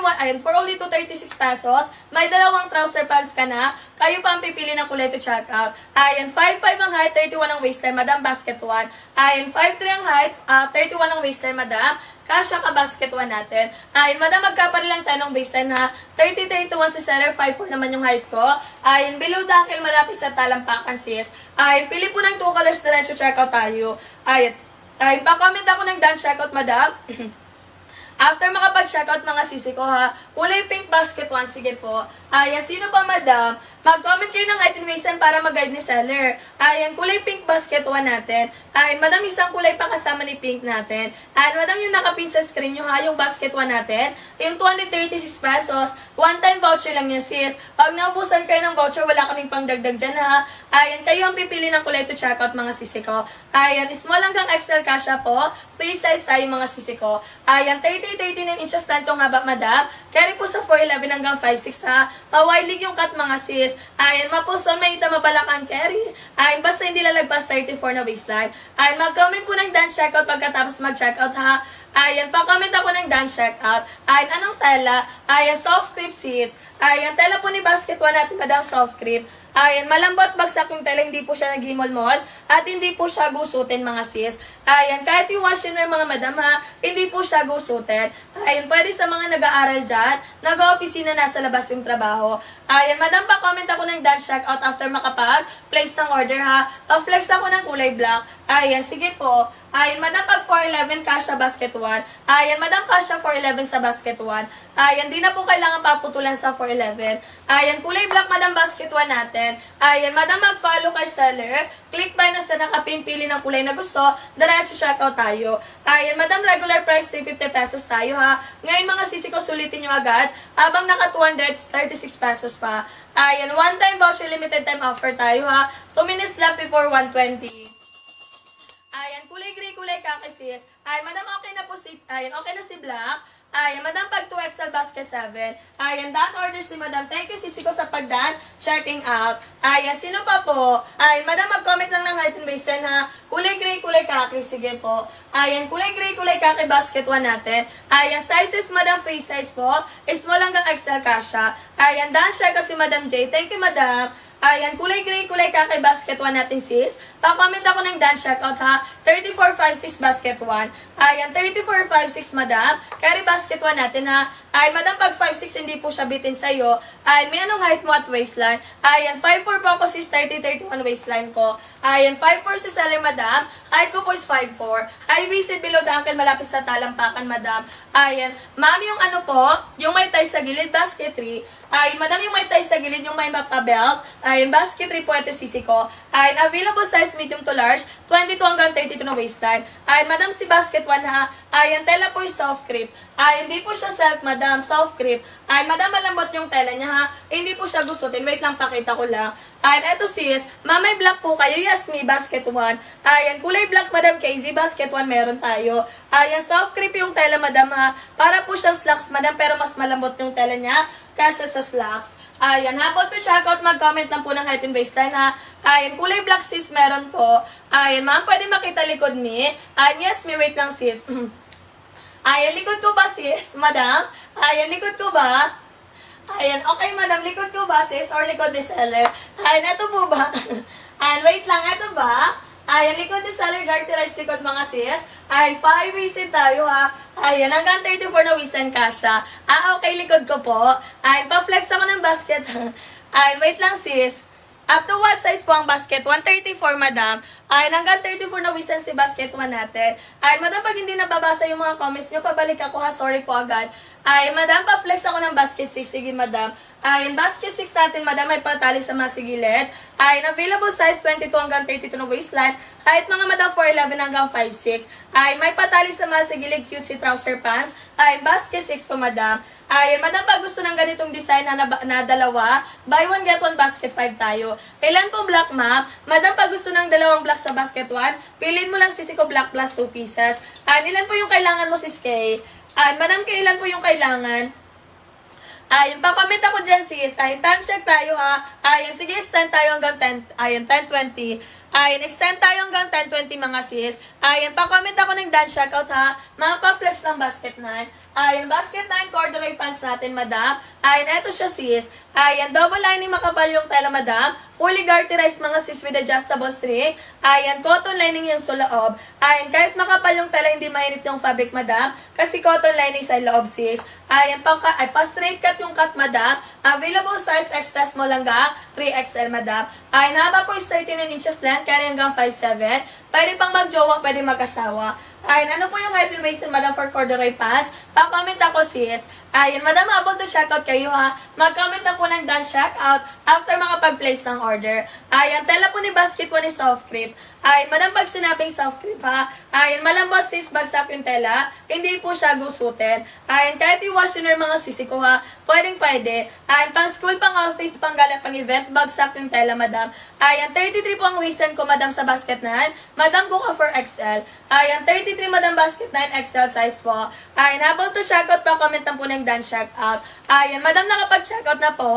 236 pesos, may dalawang trouser pants ka na. Kayo pa ang pipili ng kulay to checkout. Ayan, 5'5 ang height, 31 ang waistline madam, basket 1. Ayan, 5'3 ang height, 31 ang waistline madam. Kasya ka basket 1 natin. Ayan, madam, magkapari lang tayo ng waistline ha. 30-31 si seller, 5'4 naman yung height ko. Ayan, below dakil, malapit sa talampakan sis. Ayan, pili po ng 2 colors, diretso checkout tayo. Ayan, pa-comment ako ng done checkout madam. After makapag-checkout mga sisi ko ha, kulay pink basket 1, sige po. Ayan, sino pa madam? Mag-comment kayo ng height and waistline para mag-guide ni seller. Ayan, kulay pink basket 1 natin. Ayan, madam, isang kulay pa kasama ni pink natin. Ayan, madam, yung nakapin sa screen nyo ha, yung basket 1 natin. Yung 236 pesos, one-time voucher lang yan sis. Pag naubusan kayo ng voucher, wala kaming pangdagdag dyan ha. Ayan, kayo ang pipili ng kulay to checkout mga sisi ko. Ayan, small hanggang XL kasha po. Free size tayo mga sisi ko. Ayan, 39 inches lang itong haba, madam. Carry po sa 4'11 hanggang 5'6 ha. Pawilig yung cut mga sis. Ayan, mapuson, mahita, mabalakang carry. Ayan, basta hindi lalagpas 34 na waistline. Ayan, mag-comment po ng done checkout pagkatapos mag-checkout ha. Ayan, pa-comment ako ng done checkout. Ayan, anong tela? Ayan, soft creep sis. Ayan, tela po ni basket 1 natin, madam, soft creep. Ayan, malambot bagsak yung tela, hindi po siya naghimol-mol. At hindi po siya gusutin mga sis. Ayan, kahit yung washing wear mga madam ha, hindi po siya gusutin. Ayan, pwede sa mga nag-aaral dyan, nag-opisina nasa labas yung trabaho. Ayan, madam, pa-comment ako ng done checkout after makapag-place ng order ha. Pa-flex ako ng kulay black. Ayan, sige po. Ayan, madam, pag 4'11, kasha basket 1. Ayan, madam, kasha 4'11 sa basket 1. Ayan, di na po kailangan paputulan sa 4'11. Ayan, kulay black, madam, basket 1 natin. Ayan, madam, mag-follow kay seller. Click buy na sa nakapin, pili ng kulay na gusto. Diretso checkout tayo. Ayan, madam, regular price 350 pesos tayo ha. Ngayon mga sisi ko, sulitin nyo agad. Habang naka 236 pesos pa. Ayan, one-time voucher, limited time offer tayo ha. 2 minutes left before 120. Ayan, kulay gray, kulay kaki sis. Ayan, madam, okay na po si, ayan, okay na si black. Ayan, madam, pag 2XL basket 7. Ayan, done order si madam. Thank you, sisi ko, sa pag-done checking out. Ayan, sino pa po? Ayan, madam, mag-comment lang ng height and waistline ha. Kulay gray, kulay kaki, sige po. Ayan, kulay gray, kulay kaki, basket 1 natin. Ayan, sizes, madam, free size po. Small hanggang XL kasha. Ayan, done check si madam J. Thank you, madam. Ayan, kulay gray, kulay kaki, basket 1 natin sis. Pa-comment ako ng done checkout ha. 3456 basket 1. Ayan, 3456 madam. Carry basket 1 natin ha. Ayan, madam, pag 5'6 hindi po siya bitin sa'yo. Ayan, may anong height mo at waistline. Ayan, 5'4 po ako sis, 30-31 waistline ko. Ayan, 5'4 si seller madam. Height ko po is 5'4. High-waisted below the ankle, malapit sa talampakan madam. Ayan, ma'am, yung ano po, yung may tie sa gilid, basket 3. Ay, madam, yung may tie sa gilid, yung may mapa-belt. Ay, basket 3 po ito sisi ko. Ay, available size medium to large, 22 hanggang 32 na waistline. Ay, madam, si basket 1 ha. Ay, ang tela po yung soft crepe. Ay, hindi po siya silk, madam, soft crepe. Ay, madam, malambot yung tela niya ha. Hindi po siya gustutin. Wait lang, pakita ko lang. Ay, eto sis, mamay black po kayo. Yes, me, basket 1. Ayan, kulay black, madam, KZ, basket 1 meron tayo. Ayan, soft crepe yung tela, madam ha. Para po siyang slacks, madam, pero mas malambot yung tela niya kaysa sa slacks. Ayan, habol to checkout, mag-comment lang po ng height and waistline ha. Ayan, kulay black sis, meron po. Ayan, ma'am, pwede makita likod me. Ayan, yes, me, wait lang sis. Ayan, likod ko ba sis, madam? Ayan, likod ko ba? Ayan, okay madam, likod ko ba sis or likod ni seller? Ayan, eto po ba? Ayan, wait lang, eto ba? Ayan, likod ni seller, garterize likod mga sis. Ayan, pa-waisted tayo ha. Ayan, hanggang 34 na waistline kasha. Okay, likod ko po. Ayan, pa-flex ako ng basket. Ayan, wait lang sis. Up to what size po ang basket? 134, madam. Ay, hanggang 34 na waistline si basket 1 natin. Ay, madam, pag hindi nababasa yung mga comments nyo, pabalik ako ha. Sorry po agad. Ay, madam, pa-flex ako ng basket 6. Sige, madam. Ay, basket 6 natin, madam, ay patali sa masigilid. Ay, available size 22 hanggang 32 na waistline. Kahit mga madam 4'11 hanggang 5'6. Ay, may patali sa masigilid, cute si trouser pants. Ay, basket 6 to, madam. Ay, madam, pag gusto ng ganitong design na dalawa, buy one get one basket 5 tayo. Kailan pong black, ma'am? Madam, pag gusto ng dalawang black sa basket 1, piliin mo lang sisi ko black plus 2 pieces. Ilan po yung kailangan mo, sis Kay? Madam, kailan po yung kailangan? Ayun, pa-comment ako dyan, sis. Ayun, time check tayo, ha. Ayun, sige, extend tayo hanggang 10, ayun, 10:20. Ayun, extend tayo hanggang 10:20, mga sis. Ayun, pa-comment ako ng done checkout, ha. Mga pa-flex ng basket 9. Ayun, basket 9, corduroy pants natin, madam. Ayun, eto siya, sis. Ayun, double lining makapal yung tela, madam. Fully garterized, mga sis, with adjustable string. Ayun, cotton lining yung sa loob. Ayun, kahit makapal yung tela, hindi mainit yung fabric, madam. Kasi cotton lining sa loob, sis. Ayun, pa-straight cut yung cut, madam. Available size extra small hanggang 3XL, madam. Ayun, haba po is 39 inches length, carry hanggang 5'7". Pwede pang magjowa, pwede mag-asawa. Ayun, ano po yung height and waist madam for corduroy pants? Pa-comment ako, sis. Ayun, madam, able to checkout kayo, ha. Mag-comment na po ng done checkout after makapag-place ng order. Ayun, tela po ni basket 1 is soft crepe. Ayun, madam, pag sinabing soft crepe, ha. Ayun, malambot, sis, bagsak yung tela. Hindi po siya gusutin. Ayun, kahit i-wash yun yung mga sisi ko, ha. Pwede. Ayun, pang school, pang office, pang gala, pang event, bagsak yung tela, madam. Ayun, 33 po ang waistline ko, madam, sa basket 9. Madam, go ka for XL. Ayun, 33, madam, basket 9, XL size po. Ayun, habang to checkout pa, comment lang po ng done checkout. Ayun, madam, nakapag-checkout na po.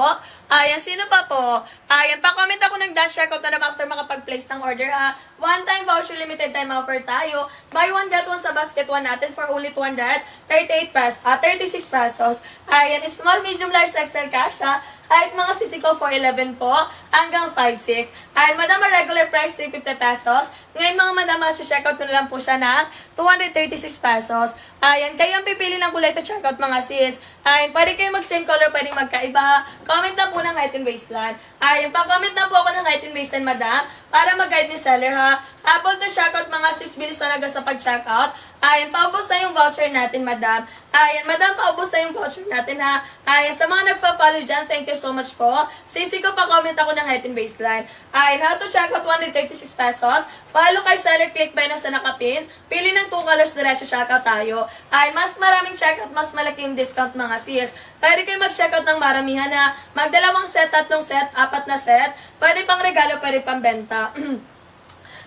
Ayun, sino pa po? Ayun, pa-comment ako ng done checkout na naman after makapag-place ng order, ha. One-time voucher, limited time offer tayo. Buy one, get one sa basket 1 natin for only 238 pesos, 36 pesos. Ayun, small, medium, large, XL kasha. Kahit mga sisi ko 4'11 po, hanggang 5'6". Ayun, madam, regular price 350 pesos. Ngayon, mga madam, checkout ko na lang po siya ng 236 pesos. Ayun, kayo ang pipili ng kulay to checkout, mga sis. Ayun, pwede kayo mag-same color, pwede magkaiba. Comment na po ng height and waistline. Ayun, pa-comment na po ako ng height and waistline, madam, para mag-guide ni seller, ha. Habol to checkout, mga sis, bilis talaga sa pag-checkout. Ayun, paubos na yung voucher natin, madam. Ayun, madam, paubos na yung voucher natin, ha. Ayun, sa mga nagpa-follow dyan, thank you so much po. Sisi ko, pa-comment ako ng height and waistline. Ayun, how to check out 136 pesos. Follow kay seller, click by sa nakapin. Pili ng 2 colors, diretso checkout tayo. Ayun, mas maraming checkout, mas malaki yung discount, mga sis. Pwede kayo mag-checkout ng maramihan, ha. Magdalawang set, 3 set, 4 na set. Pwede pang regalo, pwede pang benta.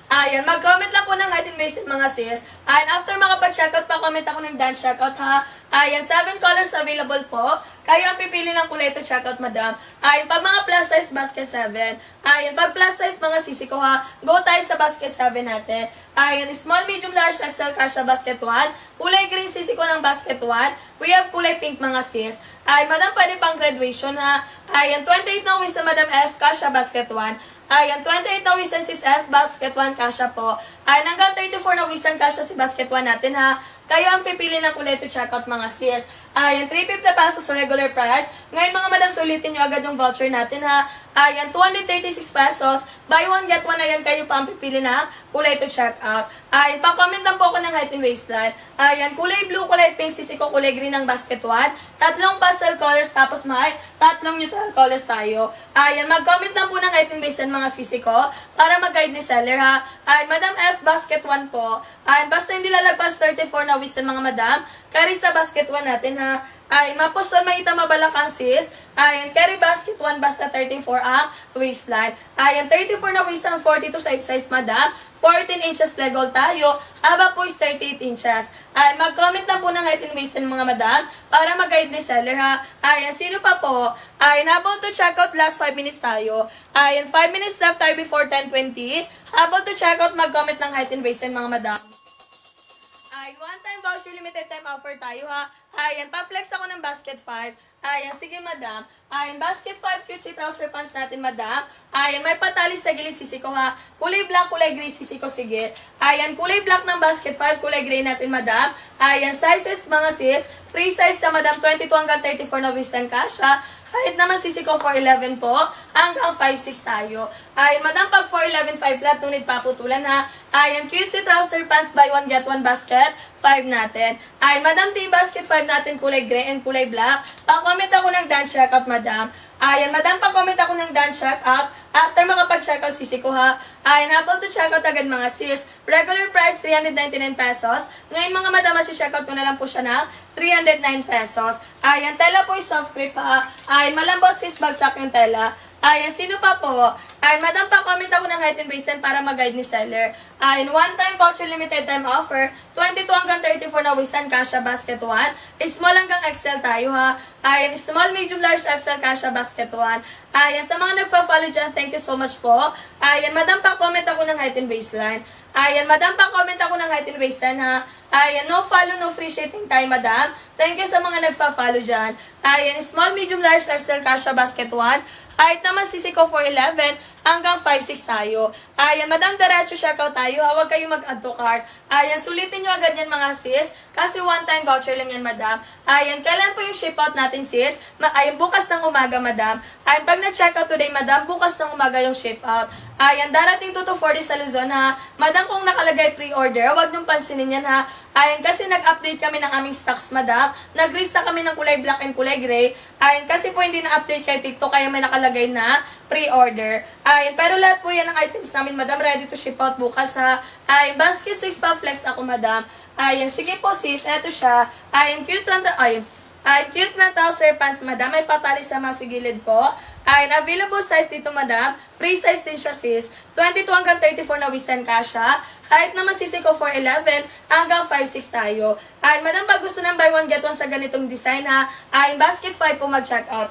Ayan, mag-comment lang po ng height and waist mga sis. And after makapag-checkout, pa-comment ako ng done checkout, ha. Ayan, 7 colors available po. Kayo ang pipili ng kulay to checkout, madam. Ayan, pag mga plus size, basket 7. Ayan, pag plus size, mga sisi ko, ha. Go tayo sa basket 7 natin. Ayan, small, medium, large, XL, kasha, basket 1. Kulay green, sisi ko ng basket 1. We have kulay pink, mga sis. Ayan, madam, pwede pang graduation, ha. Ayan, 28 na uwi sa madam F, kasha, basket 1. Ayan, 28 na wisan si F, basket 1 kasha po. Ayan, hanggang 34 na wisan kasha si basket 1 natin, ha. Kayo ang pipili ng kulay to checkout, mga sis. Ayan, 350 pesos sa regular price. Ngayon, mga madam, sulitin nyo agad yung voucher natin, ha. Ayan, 236 pesos. Buy one, get one. Ayan, kayo pa ang pipili na kulay to check out. Ayan, pa-comment lang po ako ng height and waistline. Ayan, kulay blue, kulay pink, sisi ko, kulay green ng basket 1. Tatlong pastel colors, tapos may tatlong neutral colors tayo. Ayan, mag-comment lang po ng height and waistline mga sisi ko para mag-guide ni seller ha. Ayan, Madam F, basket 1 po. Ayan, basta hindi lalagpas 34 na waistline mga madam. Carry sa basket 1 natin ha. Ay, mapostol makita mabalakang sis. Ayan, carry basket 1 basta 34 ang waistline. Ayan, 34 na waistline, 42 size madam. 14 inches leg hole tayo. Haba po is 38 inches. Ayan, mag-comment lang po ng height and waistline mga madam para mag-guide ni seller ha. Ayan, sino pa po? Ayan, habang to check out, last 5 minutes tayo. Ayan, 5 minutes left tayo before 10:20. Habang to check out, mag-comment ng height and waistline mga madam. Ay, one time voucher, limited time offer tayo ha. Ayan, pa-flex ako ng basket 5. Ayan, sige madam. Ayan, basket 5 cute si trouser pants natin madam. Ayan, may patali sa gilid sisi ko ha. Kulay black, kulay gray sisi ko sige. Ayan, kulay black ng basket 5, kulay gray natin madam. Ayan, sizes mga sis. Free size siya madam, 22 hanggang 34 na waistline kasha. Height naman sisi ko 4'11 po, hanggang 5'6 tayo. Ayan, madam, pag 4'11, 5 flat, nunit paputulan ha. Ayan, cute si trouser pants, buy one, get one basket, 5 natin. Ayan, madam, basket 5 natin, kulay gray and kulay black. Pa-comment ako ng done checkout, madam. Ayan, madam, pa-comment ako ng done checkout. After makapag-checkout, sisi ko ha. Ayan, habang to checkout agad mga sis. Regular price, 399 pesos. Ngayon mga madam, checkout ko na lang po siya ng 309 pesos. Ayan, tela po is soft crepe ha. Ayan, malambot sis, bagsak yung tela. Ayan, sino pa po? Ayan, madam, pa-comment ako ng height and waistline para mag-guide ni seller. Ayan, one-time voucher limited time offer. 22 hanggang 34 na waistline, kasha basket 1. Small hanggang XL tayo ha. Ayan, small, medium, large, XL, kasha basket 1. Ayan, sa mga nagpa-follow dyan, thank you so much po. Ayan, madam, pa-comment ako ng height and waistline. Ayan, madam, pa-comment ako ng height and waistline ha. Ayan, no follow, no free shipping tayo, madam. Thank you sa mga nagpa-follow dyan. Ayan, small, medium, large, XL, kasha basket 1. Height naman sisi ko 4'11 hanggang 5'6 tayo. Ayan, madam, diretso checkout tayo. Huwag kayo mag-add to cart. Ayan, sulitin nyo agad yan mga sis. Kasi one-time voucher lang yan, madam. Ayan, kailan po yung ship out natin sis? Ayan, bukas ng umaga, madam. Ayan, pag na-checkout today, madam, bukas ng umaga yung ship out. Ayan, darating 2 to 4 days sa Luzon ha. Madam, kung nakalagay pre-order, huwag niyong pansinin yan ha. Ayan, kasi nag-update kami ng aming stocks, madam. Nag-restock kami ng kulay black and kulay gray. Ayan, kasi po hindi na-update kay TikTok, kaya may nakalagay na pre-order. Ayan, pero lahat po yan ng items namin, madam, ready to ship out bukas ha. Ayan, basket 6 pa flex ako, madam. Ayan, sige po sis, eto siya. Ayan, cute lang, ayan. Ay, cute na trouser pants, madam. May patali sa mga sigilid po. Ay, available size dito, madam. Free size din siya, sis. 22 hanggang 34 na waistline kasha. Height naman sisi ko 4'11 hanggang 5'6 tayo. Ay, madam, pag gusto ng buy one, get one sa ganitong design, ha. Ay, basket 5 po mag-check out.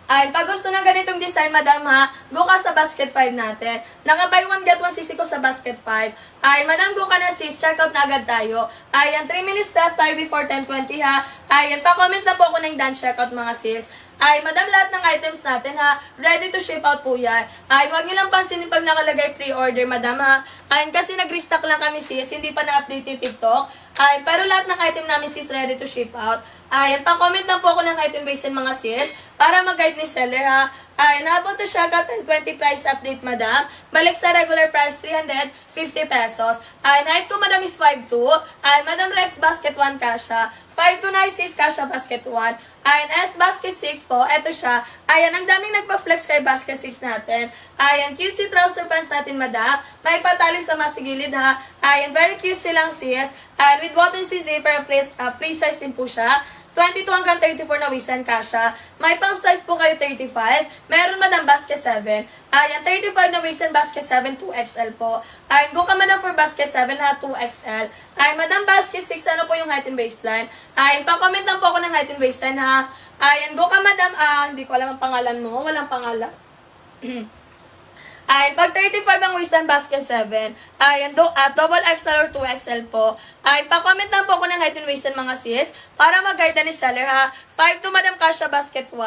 Ay, pag gusto ng ganitong design, madam ha, go ka sa basket 5 natin. Naka-buy one, get one sisi ko sa basket 5. Ay, madam, go ka na sis, check out na agad tayo. Ayan, 3 minutes left tayo before 10:20 ha. Ayan, pa-comment lang po ako ng done checkout mga sis. Ay, madam, lahat ng items natin ha, ready to ship out po yan. Ay, huwag nyo lang pansinin pag nakalagay pre-order, madam ha. Ay, kasi nag-restock lang kami sis, hindi pa na-update yung TikTok. Ay, pero lahat ng item namin sis, ready to ship out. Ayan, pa-comment lang po ako ng item based mga sis, para mag-guide ni seller ha. Ayan, habang to siya ka 10-20 price update, madam. Balik sa regular price, 350 pesos. Ayan, height ko, madam, is 5'2". Ayan, madam, Rex basket 1 kasha. 5'2" na sis, kasha basket 1. Ayan, S basket 6 po. Eto siya. Ayan, ang daming nagpa-flex kay basket 6 natin. Ayan, cute si trouser pants natin, madam. May patali sa masigilid ha. Ayan, very cute silang sis. Ayan, with button si zipper, free size din po siya. 22 hanggang 34 na waistline kasha. May pang size po kayo 35. Meron madam basket 7. Ayan, 35 na waistline basket 7, 2XL po. Ayan, go ka madam for basket 7 ha, 2XL. Ayan, madam basket 6, ano po yung height and waistline? Ayan, pa-comment lang po ako ng height and waistline ha. Ayan, go ka madam, hindi ko alam ang pangalan mo, walang pangalan. Ayan, pag 35 ang waistline basket 7, ayan, double XL or 2XL po. Ayan, pa-comment lang po ako ng height and waistline mga sis, para mag-guide ni seller ha. 5'2" madam kasha basket 1.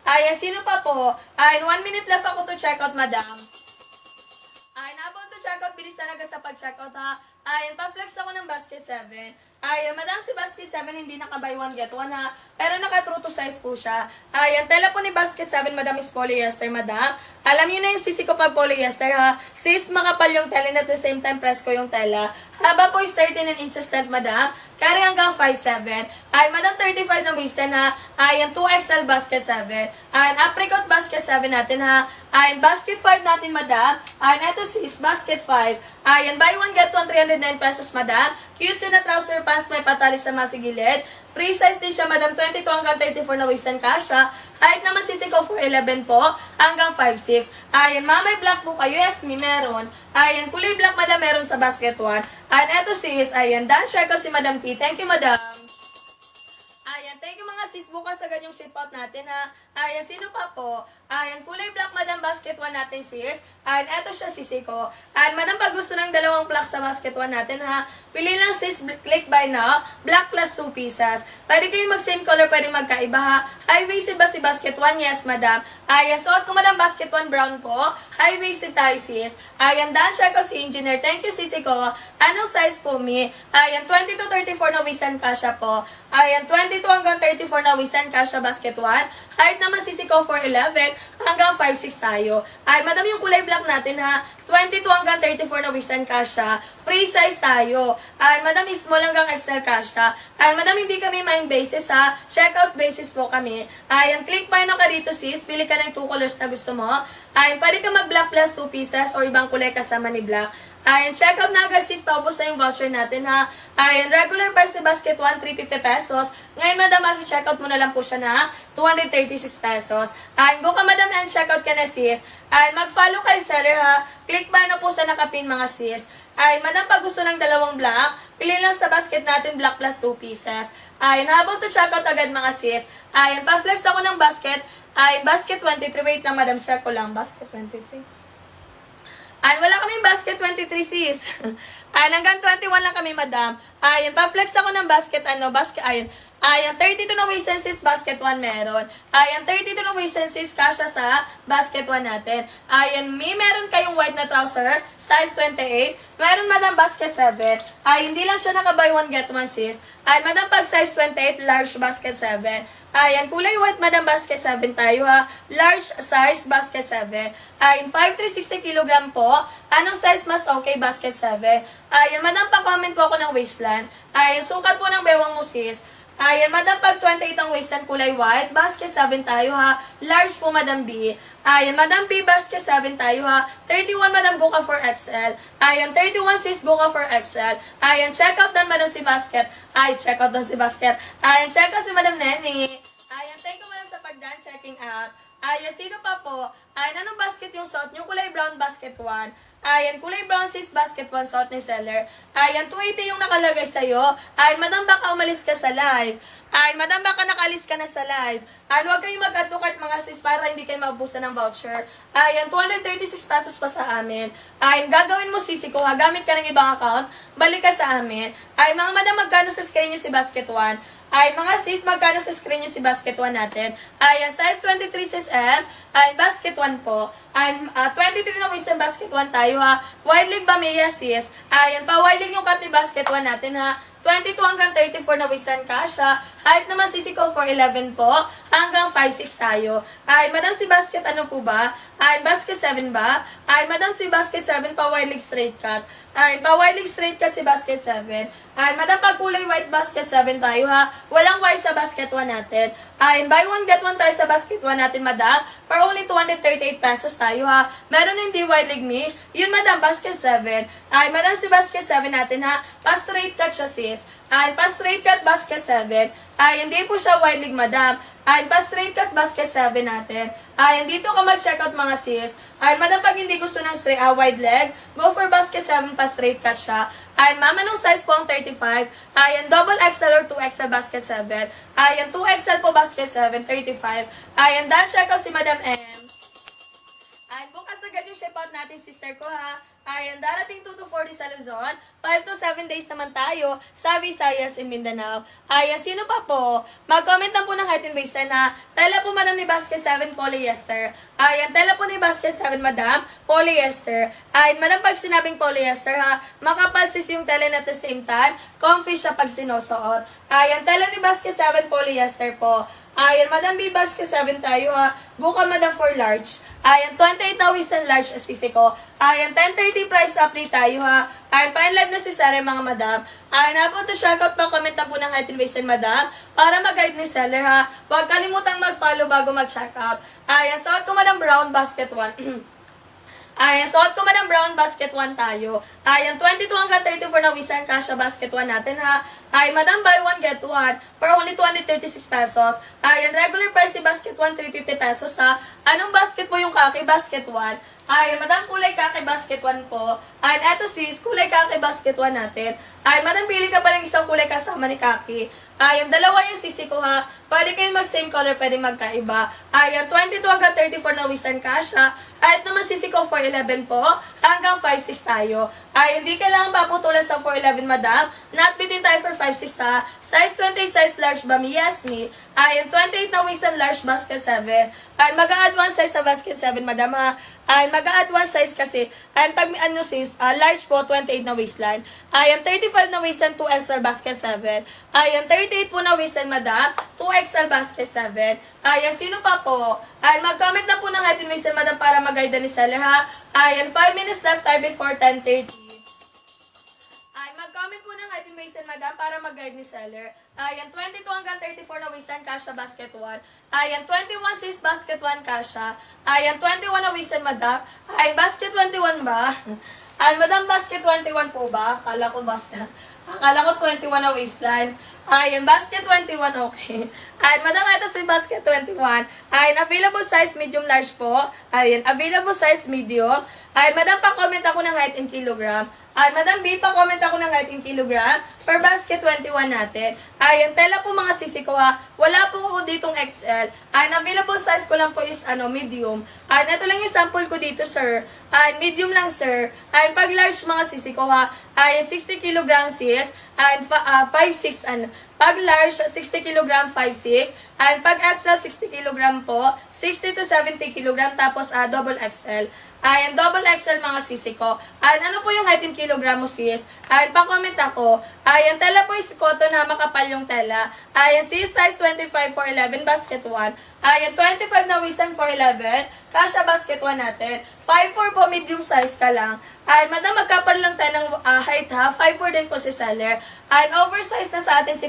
Ayan, sino pa po? Ayan, 1 minute left ako to check out, madam. Ayan, habang to check out, bilis talaga sa pag-check out ha. Ayan, pa-flex ako ng basket 7. Ayan, madam si basket 7 hindi naka-buy one get one ha. Pero naka-true to size po siya. Ayan, tela po ni basket 7, madam, is polyester, madam. Alam niyo na yung sisi ko pag polyester ha. Sis, makapal yung tela and at the same time press ko yung tela. Haba po is 13 inches length, madam. Carry hanggang 5'7". Ayan, madam, 35 na waist ha. Ayan, 2XL basket 7. Ayan, apricot basket 7 natin ha. Ayan, basket 5 natin, madam. Ayan, eto sis, basket 5. Ayan, buy one get one, 309 pesos, madam. Cute na trouser pants, may patalis sa masigilid. Free size din siya, madam, 22 hanggang 34 na waist and kasha. Height naman sisi ko 4'11 po, hanggang 5'6". Ayan, mamay black po kayo, yes, meron. Ayan, kulay black, madam, meron sa basket 1. Ayan, eto sis, ayan, done check ko si Madam T. Thank you, madam. Ayan, thank you mga sis. Bukas agad yung ship out natin ha. Ayan, sino pa po? Ayan, kulay black, madam, basket 1 natin sis. Ayan, eto siya sisi ko. Ayan, madam, pag gusto ng dalawang black sa basket 1 natin ha, pili lang sis, click buy now, black plus 2 pieces. Pwede kayo mag same color, pwede magkaiba ha. High-waisted ba si basket 1? Yes, madam. Ayan, suot ko madam, basket 1 brown po. High-waisted tayo sis. Ayan, done check ko si engineer. Thank you sisi ko. Anong size po mi? Ayan, 20 to 34 na waist and kasha po. Ayan, 22 hanggang 34 na waist and kasha basket 1. Height naman sisi ko 4'11 hanggang 5'6 tayo. Ay, madam, yung kulay black natin ha. 22 hanggang 34 na waist and kasha. Free size tayo. Ay, madam, small hanggang XL kasha. Ay, madam, hindi kami main basis ha. Checkout basis po kami. Ayan, click buy na ka dito sis. Pili ka ng 2 colors na gusto mo. Ayan, pwede ka mag-black plus 2 pieces or ibang kulay kasama ni black. Ayan, check out na agad sis, paubos na yung voucher natin ha. Ayan, regular price sa basket 1, 350 pesos. Ngayon madam, check out mo na lang po siya na 236 pesos. Ayan, go ka madam and check out ka na sis. Ayan, mag-follow kay seller ha. Click buy na po sa nakapin mga sis. Ayan, madam, pag gusto ng dalawang black, pili lang sa basket natin black plus 2 pieces. Ayan, habang to check out agad mga sis. Ayan, pa-flex ako ng basket. Ayan, basket 23. Wait lang madam, check ko lang. Basket 23. Ayan, wala kaming basket 23 sis. Ayan, hanggang 21 lang kami, madam. Ayan, pa-flex ako ng basket, ayan, 32 na waist and sis, basket 1 meron. Ayan, 32 na waist and sis, kasha sa basket 1 natin. Ayan, meron kayong white na trouser, size 28. Meron, madam, basket 7. Ay, hindi lang siya naka-buy one get one sis. Ayan, madam, pag size 28, large basket 7. Ayan, kulay white, madam, basket 7 tayo ha. Large size, basket 7. Ayan, 5,360 kg po. Anong size mas okay, basket 7? Ayan, madam, pa-comment po ako ng waistline. Ayan, sukat po ng bewang mo sis. Ayan, madam, pag 28 ang waistline, kulay white, basket 7 tayo ha. Large po, madam B. Ayan, madam B, basket 7 tayo ha. 31, madam, go ka for XL. Ayan, 31 sis, go ka for XL. Ayan, check out dan, madam, si basket. Ay, check out dan si basket. Ayan, check out si madam Neni. Ayan, thank you, madam, sa pagdan, checking out. Ayan, sino pa po? Ayan, anong basket yung suot? Yung kulay brown, basket 1. Ayan, kulay brown sis, basket 1, suot ni seller. Ayan, 280 yung nakalagay sa'yo. Ayan, madam, baka umalis ka sa live. Ayan, madam, baka nakalis ka na sa live. Ayan, huwag kayong mag-add to cart mga sis para hindi kayo maubusan ng voucher. Ayan, 236 pesos pa sa amin. Ayan, gagawin mo sisi ko ha. Gamit ka ng ibang account, balik ka sa amin. Ayan, mga madam, magkano sa screen nyo si basket 1? Ayan, mga sis, magkano sa screen nyo si basket 1 natin? Ayan, size 23 sis M. Ayan, basket 1 po. Ayan, 23 na waist and basket 1 tayo ha. Wide leg ba may sis? Ayan, pa-wide leg yung cut ni basket 1 natin ha. 22 hanggang 34 na waist and kasha. Height naman sisi ko 4'11 po. Hanggang 5'6 tayo. Ayan, madam, si basket ano po ba? Ayan, basket 7 ba? Ayan, madam, si basket 7 pa-wide leg straight cut. Ayan, pa-wide leg straight cut si basket 7. Ayan, madam, pag kulay white basket 7 tayo ha. Walang white sa basket 1 natin. Ayan, buy one get one tayo sa basket 1 natin, madam. For only 238 pesos tayo ha. Meron hindi wide leg me. Yun, madam, basket 7. Ayan, madam, si basket 7 natin ha. Pa-straight cut siya sis. Ayan, pa-straight cut basket 7. Ayan, hindi po siya wide leg, madam. Ayan, pa-straight cut basket 7 natin. Ayan, dito ka mag-check out mga sis. Ayan, madam, pag hindi gusto ng wide leg, go for basket 7, pa-straight cut siya. Ayan, ma'am, anong size po ang 35? Ayan, double XL or 2XL basket 7. Ayan, 2XL po basket 7, 35. Ayan, done check out si Madam M. Ayan, Ayan, bukas agad yung ship out natin, sister ko ha. Ayan, darating 2 to 4 sa Luzon. 5 to 7 days naman tayo sa Visayas in Mindanao. Ayan, sino pa po? Mag-comment lang po ng height and waistline ha. Tela po madam ni Basket 7 polyester. Ayan, tela po ni Basket 7 madam, polyester. Ayan, madam pag sinabing polyester ha, makapal sis yung tela at the same time, comfy siya pag sinusuot. Ayan, tela ni Basket 7 polyester po. Ayan, Madam B, Basket 7 tayo ha. Go ka, Madam, for large. Ayan, 28 na waist and large assisi ko. Ayan, 10:30 price update tayo ha. Ayan, pa-live na si Sarah mga madam. Ayan, na po to shoutout pa, comment lang po ng height and waist and madam para mag-guide ni seller ha. Huwag kalimutang mag-follow bago mag-checkout. Ayan, suot ko Madam Brown, Basket 1. Ayan, suot ko man ang brown basket 1 tayo. Ayan, 22 hanggang 34 na wisan kasha basket 1 natin ha. Ay, madam, buy 1 get 1 for only 236 pesos. Ayan, regular price si basket 1, 350 pesos ha. Anong basket po yung kaki? Basket 1. Ayan, madam, kulay kaki basket 1 po. Ayan, eto sis, kulay kaki basket 1 natin. Ayan, madam, pili ka pa ng isang kulay kasama ni kaki. Ayan, dalawa yung sisi ko ha. Pwede kayo mag-same color, pwede magkaiba. Ayan, 22 hanggang 34 na wisan kasha. At naman sisi ko 411 po, hanggang 5'6 tayo. Ay, hindi kailangan paputulan sa 411, madam. Not bitin tayo for 5'6 ha. Size 28, size large ba mi? Yes, me. Ay, 28 na waist and large, basket 7. Ay, mag-a-add 1 size sa basket 7, madam ha. Ay, mag-a-add 1 size kasi. Ay, pag ano sis, large po, 28 na waistline. Ay, 35 na waist and 2XL basket 7. Ay, 38 po na waist and madam, 2XL basket 7. Ay, sino pa po? Ay, mag-comment na po ng height and waist and madam para mag-guide ni seller ha. Ay, 5 minutes left tayo before 10:30. Ay, mag-comment po ng height and waist and madam para mag-guide ni seller. Ayan, 22 hanggang 34 na waist and kasha basket 1. Ayan, 21 sis basket 1 kasha. Ayan, 21 na waist and madam. Ay, basket 21 ba? Ay, madam, basket 21 po ba? Akala ko 21 na waistline. Ayan, basket 21, okay. Ayan, madam, ito si basket 21. Ayan, available size medium large po. Ayan, available size medium. Ayan, madam, pa-comment ako ng height in kilogram. Ayan, madam B, pa-comment ako ng height in kilogram for basket 21 natin. Ayan, tela po mga sisi ko ha. Wala po ako ditong XL. Ayan, available size ko lang po is medium. Ayan, ito lang yung sample ko dito, sir. Ayan, medium lang, sir. Ayan, pag large mga sisi ko ha. Ayan, 60 kilograms sis. Ayan, 5'6", pag large, 60 kg, 5'6". And pag XL, 60 kg po, 60 to 70 kg, tapos double XL. Ayan, double XL mga sisi ko. Ayan, ano po yung height in kilogram mo sis? Ayan, pa-comment ako. Ayan, tela po is cotton ha, makapal yung tela. Ayan, sis, size 25 for 11, basket 1. Ayan, 25 na waist and 411, kasha basket 1 natin. 5'4 po, medium size ka lang. Ayan, madam, magkapal lang tayo ng height ha. 5'4 din po si seller. Ayan, oversize na sa atin si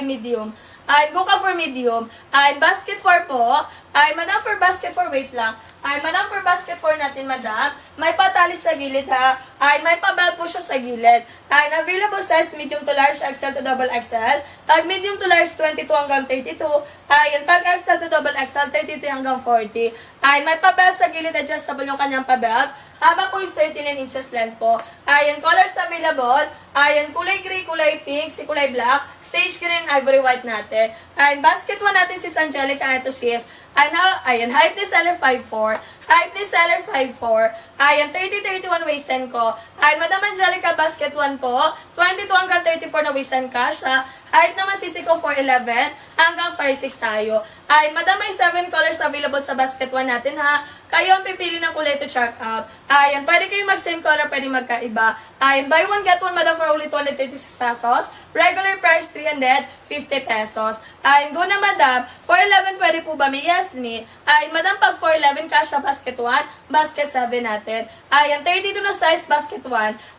medium. Ay, go ka for medium. Ay, basket 4 po. Ay, madam, for basket 4, wait lang. Ay, madam, for basket 4 natin, madam, may patali sa gilid ha. Ay, may pabelt po siya sa gilid. Ay, available size medium to large, XL to double XL. Pag medium to large, 22 hanggang 32. Ay, pag XL to double XL, 33 hanggang 40. Ay, may pabelt sa gilid, adjustable yung kanyang pabelt. Haba po is 39 inches length po. Ayan, colors available. Ayan, kulay gray, kulay pink, si kulay black, sage green, ivory white natin. Ayan, basket 1 natin si Angelica, ito sis. Ayan, height ni seller 5'4". Height ni seller 5'4". Ayan, 30-31 waistline ko. Ayan, Madam Angelica, basket 1 po. 22 hanggang 34 na waistline kasha. Height naman sisi ko 4'11", hanggang 5'6 tayo. Ayan, Madam, may 7 colors available sa basket 1 natin ha. Kayo ang pipili ng kulay to check out. Ayan, pwede kayo mag-same color, pwede magkaiba. Ayan, buy 1 get 1, madam, for only 236 pesos. Regular price, 350 pesos. Ayan, go na, madam. 411, pwede po ba? May yes, me. Ayan, madam, pag 411, kasha basket 1, basket 7 natin. Ayan, 32 na size, basket 1.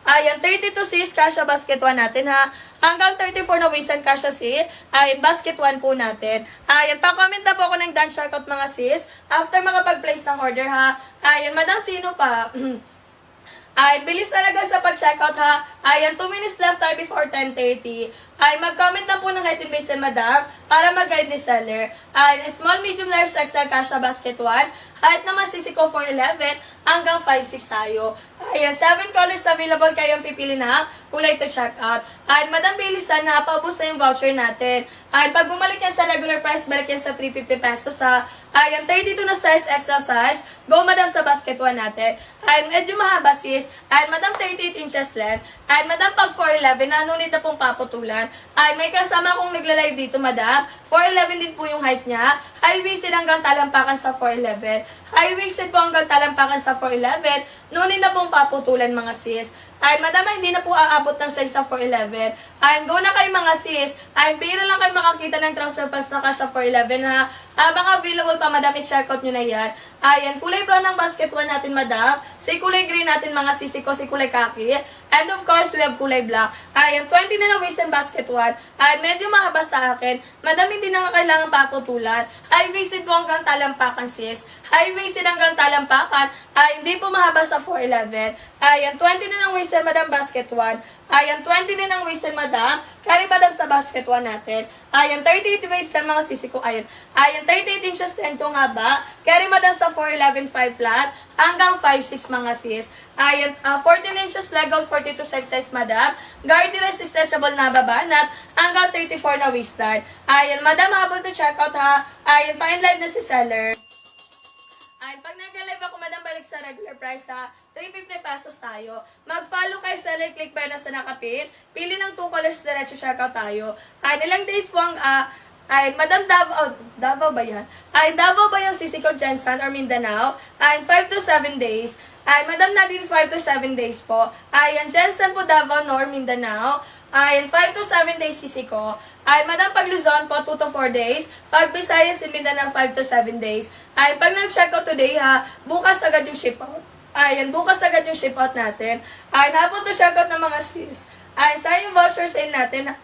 Ayan, 32 sis, kasha basket 1 natin, ha. Hanggang 34 na waist kasha sis. Ayan, basket 1 po natin. Ayan, pa-comment na po ako ng dance shoutout mga sis. After makapag-place ng order, ha. Ayan, madam, sino pa? Ay, bilis talaga sa pag-checkout ha. Ayan, 2 minutes left tayo before 10:30. Ay, mag-comment lang po ng height and waist and madam para mag-guide ni seller. Ay, small, medium, large, XL, Kasha, basket 1. Height naman sisiko 4'11 hanggang 5'6 tayo. Ayan, 7 colors available kayong pipili na kulay to checkout. Ay, madam, bilisan na, paubos na yung voucher natin. Ay, pag bumalik yan sa regular price, balik yan sa 350 pesos ha. Ayan, 32 na size, XL size. Go, madam, sa basket 1 natin. Ay, medyo mahaba sis. Ay, madam, 38 inches length. Ay, madam, pag 4'11, nanunit na pong paputulan. Ay, may kasama akong nagla-live dito, madam. 4'11 din po yung height niya. High-waisted hanggang talampakan sa 4'11. High-waisted po hanggang talampakan sa 4'11. Nunit na pong paputulan, mga sis. Ay, madam, hindi na po aabot ng size sa 4'11. Ay, go na kayo mga sis. Ay, biro lang kayo makakita ng trouser pants na Kasha 4'11 ha. Habang available pa, madam, i-check out nyo na yan. Ayan, kulay brown ng basket 1 natin, madam. Si kulay green natin, mga sisi ko, si kulay khaki. And of course, we have kulay black. Ayan, 20 na ng waist and basket 1. Ay, medyo mahaba sa akin. Madam, hindi na nga kailangan paputulan. High-waisted po hanggang talampakan, sis. High-waisted hanggang talampakan. Ay, hindi po mahaba sa 4'11. Ayan, 20 na ng waist and madam basket 1. Ayan, 20 na ng waist and madam. Carry madam sa basket 1 natin. Ayan, 38 waist and mga sisi ko. Ayan, 38 inches 10 kung haba. Carry madam sa 4'11 5 flat hanggang 5'6 mga sis. Ayan, 14 inches legal, 42 size madam. Guard rest stretchable na babanat hanggang 34 na waistline. Ayan, madam, habol to check out ha. Ayan, pa-in-live na si seller. Ay, pag nag-live ako, madam, balik sa regular price ha. 350 pesos tayo. Mag-follow kay seller, click ba na sa nakapin. Pili ng 2 colors, diretso checkout tayo. Ay, ilang days po ang, ay, madam, Davao ba yan? Ay, Davao ba yung Sisico, Jensen, or Mindanao? Ay, 5 to 7 days. Ay, madam, natin 5 to 7 days po. Ay, ang Jensen po, Davao, Nor, Mindanao. Ay, 5 to 7 days Sisico. Ay, madam, pag Luzon po, 2 to 4 days. Pag Visayas and Mindanao, 5 to 7 days. Ay, pag nag-checkout today ha, bukas agad yung ship out. Ayan, bukas agad yung ship out natin. Ay, napon to checkout ng mga sis. Ay, saan yung voucher sale natin ha?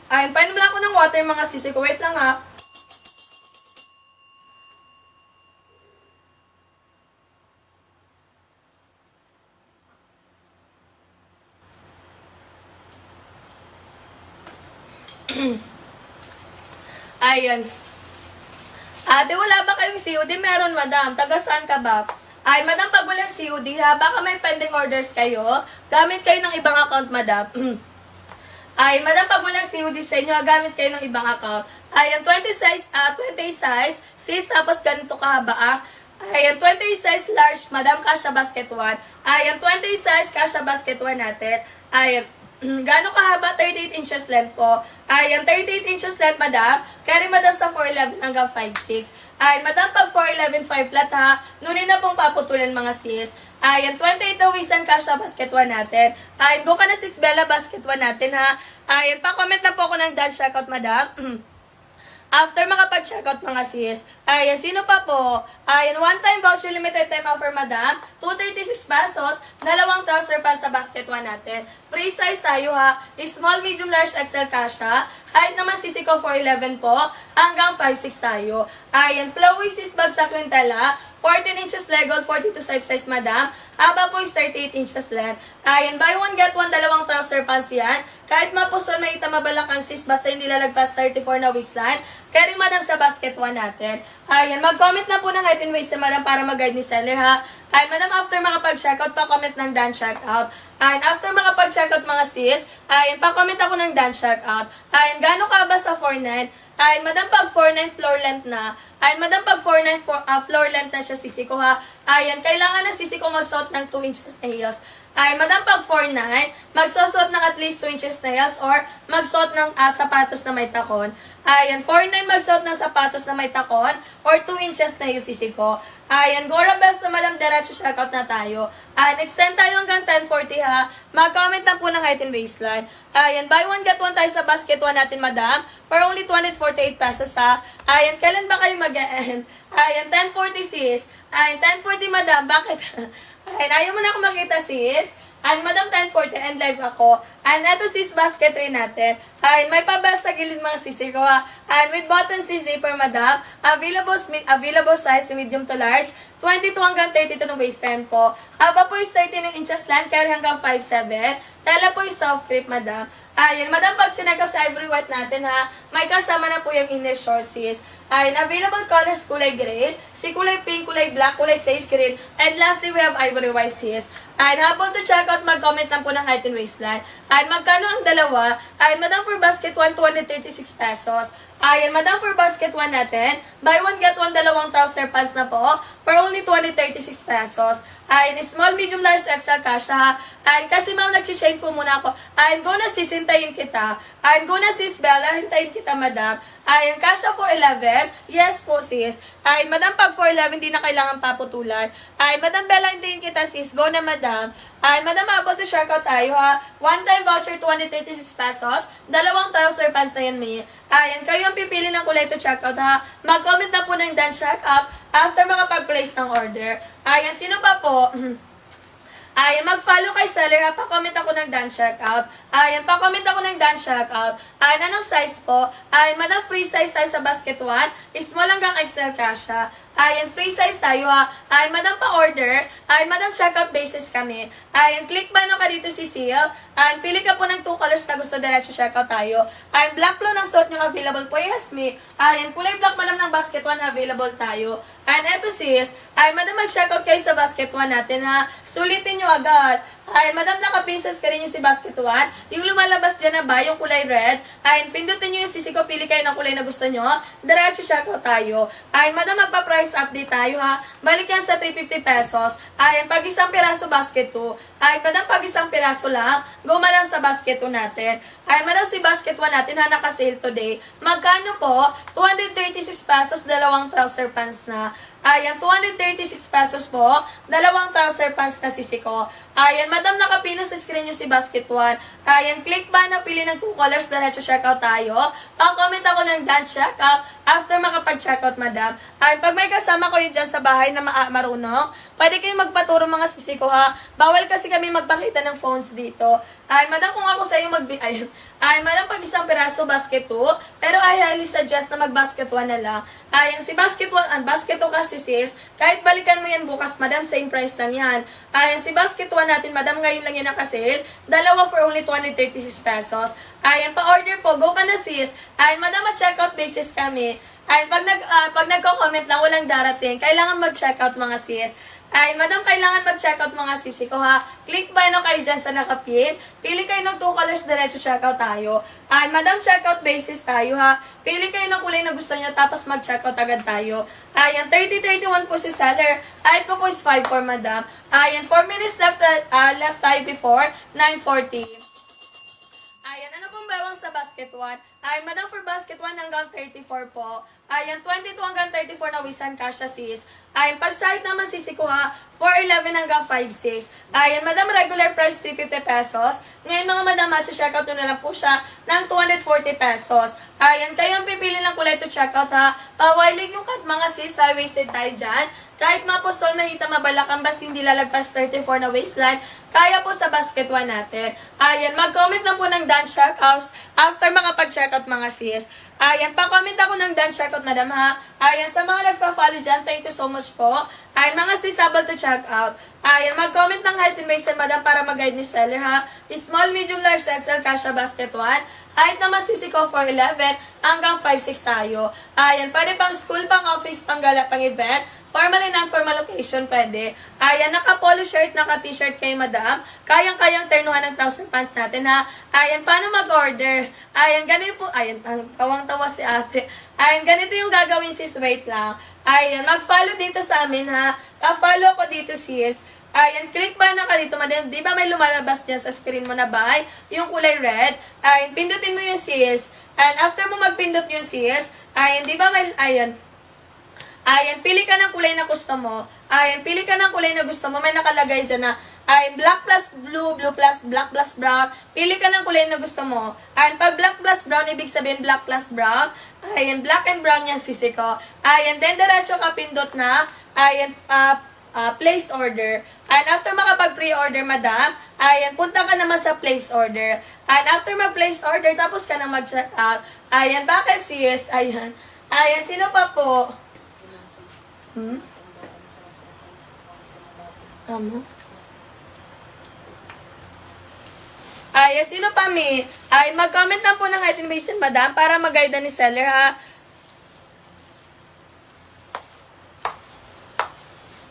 Ay, painom lang ako ng water mga sisi ko. Wait lang ha. Ayan. Ate, wala ba kayong COD? Meron, madam. Taga saan ka ba? Ay, madam, pag walang COD ha, baka may pending orders kayo. Gamit kayo ng ibang account, madam. Ay, madam, pag walang COD sa inyo, gamit kayo ng ibang account. Ayan, 20 size, sis, tapos ganito kahaba. Ayan, 20 size large, madam, Kasha basket 1. Ayan, 20 size, Kasha basket 1 natin. Ayan, gano'ng kahaba? 38 inches length po. Ayan, 38 inches length, madam. Carry, madam, sa 4'11 hanggang 5'6. Ayan, madam, pag 4'11 5 flat ha, nunin na pong paputulan mga sis. Ayan, 28 na waist and Kasha basket 1 natin. Ayan, go ka na sis Bella basket 1 natin ha. Ayan, pa-comment na po ako ng done checkout, madam. After makapag-checkout mga sis, ayan, sino pa po? Ayan, one-time voucher limited time offer, madam. 236 pesos, dalawang trouser pants sa basket 1 natin. Free size tayo ha. Small, medium, large, XL Kasha. Height naman sisiko 4'11 po, hanggang 5'6 tayo. Ayan, flowy sis bag sa kwintela. 14 inches legal, 42 size madam. Haba po is 38 inches length. Ayan, buy one get one, dalawang trouser pants yan. Kahit mapuson, may itamabalakang sis, basta hindi lalagpas 34 na waistline. Carry madam sa basket 1 natin. Ayan, mag-comment na po ng height and waist na madam para mag-guide ni seller ha. Ayan, madam, after makapag-checkout, pa-comment ng done checkout. Ayan, after makapag-checkout mga sis, ayan, pa-comment ako ng done checkout. Ayan, gano'n ka ba sa 4'9"? Ayan, madam, pag 4'9" floor length na. Ayan, madam, pag 4'9" floor length na siya, sisi ko ha. Ayan, kailangan na sisi ko magsuot ng 2 inches na heels. Ay, madam, pag 4'9", magsusuot ng at least 2 inches na heels or magsuot ng sapatos na may takon. Ayan, 4'9", magsuot ng sapatos na may takon or 2 inches na heels sisi ko. Ayan, Gora Best na madam, diretso checkout na tayo. Ayan, extend tayo hanggang 10:40 ha. Mag-comment lang po ng height and waistline. Ayan, buy one get one tayo sa basket 1 natin, madam, for only 248 pesos ha. Ayan, kailan ba kayo mag-end? Ayan, 10:40 sis. Ayan, 10:40 madam, bakit? Ayan, ayaw mo na ako makita sis. And Madam 10:40 and live ako. And eto sis basket tray natin. And may pabel sa gilid mga sisi ko ha. And with button si zipper Madam. Available size medium to large. 22 hanggang 32 ng waist tempo. Haba po is 39 inches lang, carry hanggang 5'7". Tela po is soft grip, Madam. Ayan, Madam, pag sinag sa ivory white natin ha, may kasama na po yung inner short sis. Ayan, available colors kulay gray, si kulay pink, kulay black, kulay sage green, and lastly, we have ivory white sis. Ayan, habang to check out, mag-comment lang po ng height and waistline. Ayan, magkano ang dalawa? Ayan, Madam, for basket 1, 236 pesos. Ayan, Madam, for basket 1 natin, buy one get one, dalawang trouser pants na po, for only 236 pesos. Ayan, small, medium, large, XL cash ha. Ayan, kasi ma'am, nag-change po muna ako. Ayan, go na sis, hintayin kita. Ayan, go na sis, Bella, hintayin kita, Madam. Ayan, cash na 411. Yes po, sis. Ayan, Madam, pag 411, di na kailangan paputulan. Ayan, Madam Bella, hintayin kita, sis. Go na, Madam. Ayan, Madam, able to check out tayo, ha. One-time voucher, 236 pesos. Dalawang trouser pants na yan, may. Ayan, kayo ang pipili ng kulay to check out, ha. Mag-comment na po ng done check up after makapag-place ng order. Ayan, sino pa po? Ayan, mag-follow kay seller ha. Pa-comment ako ng done check out. Ayan, pa-comment ako ng done check out. Ayan, anong size po? Ayan, Madam, free size tayo sa basket 1. Small hanggang XL kasha. Ayan, free size tayo ha. Ayan, Madam, pa-order. Ayan, Madam, check out basis kami. Ayan, click ba ka dito si Seal? Ayan, pili ka po ng 2 colors na gusto diretso check out tayo. Ayan, black flow ng suot nyo available po. Yes, me. Ayan, kulay black Madam ng basket 1 available tayo. Ayan, eto sis. Ayan, Madam, mag-check out kayo sa basket 1 natin ha. Sulitin nyo agad. Ay, Madam, naka-princess ka rin yung si basket 1. Yung lumalabas dyan na ba, yung kulay red. Ay, pindutin nyo yung sisi ko, pili kayo ng kulay na gusto nyo. Diretso check out tayo. Ay, Madam, magpa-price update tayo ha. Balik yan sa 350 pesos. Ay, pag isang piraso basket 2. Ay, Madam, pag isang piraso lang, go Madam sa basket 2 natin. Ay, Madam, si basket 1 natin ha, naka-sale today. Magkano po? 236 pesos, dalawang trouser pants na. Ayan, 236 pesos po. Dalawang trouser pants na sisi ko. Ayan, Madam, nakapino sa screen yung si basket 1. Ayan, click ba na pili ng 2 colors, diretso checkout tayo. Pa-comment ako ng done checkout after makapag-checkout, Madam. Ayan, pag may kasama ko yun dyan sa bahay na marunong, pwede kayong magpaturo mga sisi ko ha. Bawal kasi kami magpakita ng phones dito. Ayan, Madam, kung ako sa'yo Ayan, Madam, pag isang piraso, basket 2. Pero I highly suggest na mag-basket 1 na lang. Ayan, si basket 1, basket 2 kasi sis, kahit balikan mo yan bukas, Madam, same price lang yan. Ayan, si basket 1 natin, Madam, ngayon lang yan nakasale. Dalawa for only 236 pesos. Ayan, pa-order po, go ka na sis. Ayan, Madam, ma-checkout basis kami. Ayan, pag nagko-comment lang, walang darating. Kailangan mag-checkout mga sis. Ay, Madam, kailangan mag-checkout mga sisi ko ha. Click ba kayo dyan sa nakapin? Pili kayo ng 2 colors, diretso checkout tayo. Ay, Madam, checkout basis tayo ha. Pili kayo ng kulay na gusto nyo, tapos mag-checkout agad tayo. Ayan, 30-31 po si seller. Height ko po is 5'4", Madam. Ayan, 4 minutes left tayo before 9:40. Ayan, ano pong bawang sa basket 1? Ay, Madam, for basket 1 hanggang 34 po. Ayan, 22 hanggang 34 na wisan kasha sis. Ayan, pag side naman sisi ko ha, 411 hanggang 56. Ayan, Madam, regular price 350 pesos. Ngayon mga Madam, check-out nyo na lang po siya ng 240 pesos. Ayan, kayo ang pipili ng kulay to checkout ha. Pawilig yung cut mga sis, high-waisted tayo dyan. Kahit mapustol, mahita, mabalakang, basta hindi lalagpas 34 na waistline, kaya po sa basket 1 natin. Ayan, mag-comment lang po ng done checkouts after makapag-checkout mga sis. Ayan, pa-comment ako ng done checkout, Madam ha. Ayan, sa mga nagpa-follow dyan, thank you so much po. Ayan, mga sis, able to check out. Ayan, mag-comment ng height and waistline, Madam, para mag-guide ni seller ha. Small, medium, large, XL, kasha, basket 1. Height naman sisi ko 4'11 hanggang 5'6 tayo. Ayan, pwede pang school, pang office, pang gala, pang event. Formal and non-formal occasion, pwede. Ayan, naka-polo shirt, naka-t-shirt kay Madam. Kayang-kayang ternuhan ng trouser pants natin ha. Ayan, paano mag-order? Ayan, ganito po. Ayan, tawang-tawa si ate. Ayan, ganito yung gagawin sis, wait lang. Ayan, mag-follow dito sa amin ha. Pa-follow ko dito sis. Ayan, click ba ka dito, Madam? Di ba may lumalabas dyan sa screen mo na buy? Yung kulay red. Ayan, pindutin mo yung sis. And after mo magpindot yung sis, ayan, di ba may, ayan, pili ka ng kulay na gusto mo. Ayan, pili ka ng kulay na gusto mo. May nakalagay dyan na, ayan, black plus blue, blue plus black plus brown. Pili ka ng kulay na gusto mo. Ayan, pag black plus brown, ibig sabihin black plus brown. Ayan, black and brown yan sisi ko. Ayan, then diretso ka pindot na. Ayan, place order. And after makapag-pre-order, madam, ayan, punta ka naman sa place order. And after mag-place order, tapos ka na mag-check out. Ayan, bakit sis? Ayan. Ayan, sino pa po? Ano? Ayan, sino pa mi? Ay, mag-comment lang po ng height and waist, madam, para mag-guide ni seller, ha?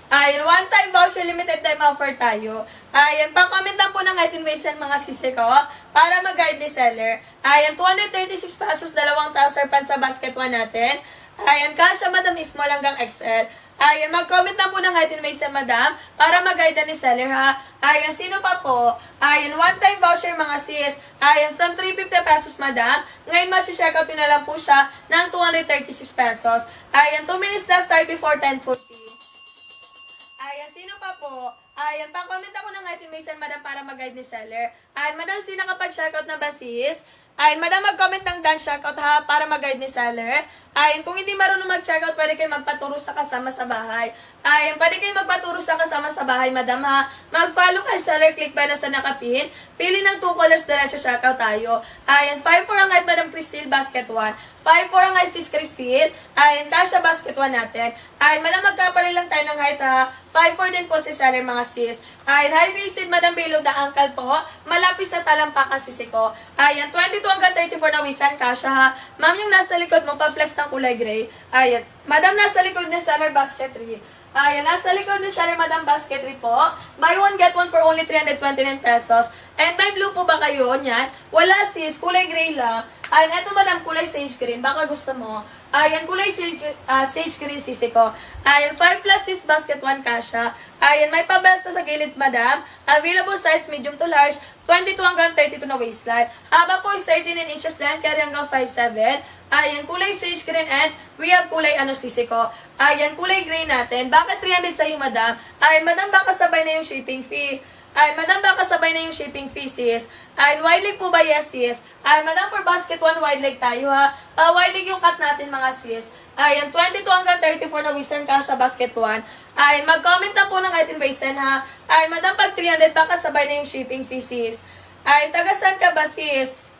Ayan, one-time voucher, limited time offer tayo. Ayan, pa-comment lang po ng height and waist mga sisi ko para mag-guide ni seller. Ayan, 236 pesos, dalawang trouser pants sa basket 1 natin. Ayan, kasha madam small hanggang XL. Ayan, mag-comment lang po ng height and waist madam para mag-guide ni seller, ha. Ayan, sino pa po? Ayan, one-time voucher mga sis. Ayan, from 350 pesos madam. Ngayon match-checkout na lang po siya ng 236 pesos. Ayan, 2 minutes left tayo before 10:40. Ayan, sino pa po? Ayan, pa-comment ako ng height and waist madam para mag-guide ni seller. Ayan, madam, sino nakapag-checkout na ba sis? Ayan, madam, mag-comment ng done checkout ha para mag-guide ni seller. Ayan, kung hindi marunong mag-checkout, pwede kayo magpaturo sa kasama sa bahay. Ayan, pwede kayo magpaturo sa kasama sa bahay, madam ha. Mag-follow kay seller, click ba na sa nakapin. Pili ng 2 colors, diretso checkout tayo. Ayan, 5'4" ang height, madam Cristil, basket 1. 5'4" ang height, sis Cristil. Ayan, kasha basket 1 natin. Ayan, madam, magkaparin lang tayo ng height ha. 5'4" din po si seller, mga sis. Ayan, high-waisted, madam, below the ankle po. Malapis sa talampakan sisi ko. Ayan, 22 hanggang 34 na wisan, kasha ha. Ma'am, yung nasa likod mo, pa-flex ng kulay gray. Ayan, madam, nasa likod ni seller, basket 3. Ayan, nasa likod ni seller, madam, basket 3 po. Buy one, get one for only 329 pesos. And may blue po ba kayo? Yan. Wala sis, kulay gray lang. Ayan, eto madam, kulay sage green. Baka gusto mo. Ayan, kulay sage green sisi ko. Ayan, 5 flat sis, basket 1 kasha. Ayan, may pa-belt sa gilid madam. Available size medium to large, 22 hanggang 32 na waistline. Haba po is 39 inches lang, carry hanggang 5'7". Ayan, kulay sage green and we have kulay sisi ko. Ayan, kulay gray natin. Bakit 300 sa'yo madam? Ayan, madam, baka sabay na yung shipping fee. Ay, madam, baka sabay na yung shipping fee, sis. Ay, wide leg po ba? Yes, sis. Ay, madam, for basket 1, wide leg tayo, ha. Wide leg yung cut natin, mga sis. Ayan, 22 hanggang 34 na western kasha basket 1. Ay, mag-comment na po ng height and waist, ha. Ay, madam, pag 300, baka sabay na yung shipping fee, sis. Ay, tagasan ka ba, sis?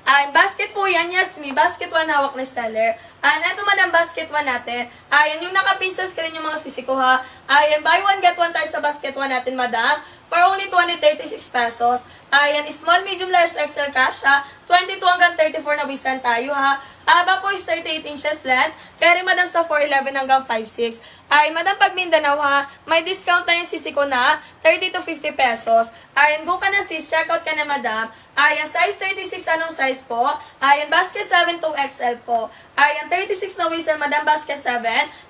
Ay, basket po yan, Yasmi. Basket 1 hawak na seller. Eto madam, basket 1 natin. Ayan, yung nakapin sa screen yung mga sisi ko ha. Ayan, buy one, get one tayo sa basket 1 natin, madam. For only 236 pesos. Ayan, small, medium, large, XL kasha. 22 hanggang 34 na wisan tayo ha. Haba po is 38 inches length. Carry madam sa 4'11 hanggang 5'6". Ay, madam, pag Mindanao ha, may discount tayong sisi ko na 30 to 50 pesos. Ayan, go ka na sis, check out ka na madam. Ayan, size 36, anong size po? Ayan, basket 7 to XL po. Ayan, 36 na waist madam, basket 7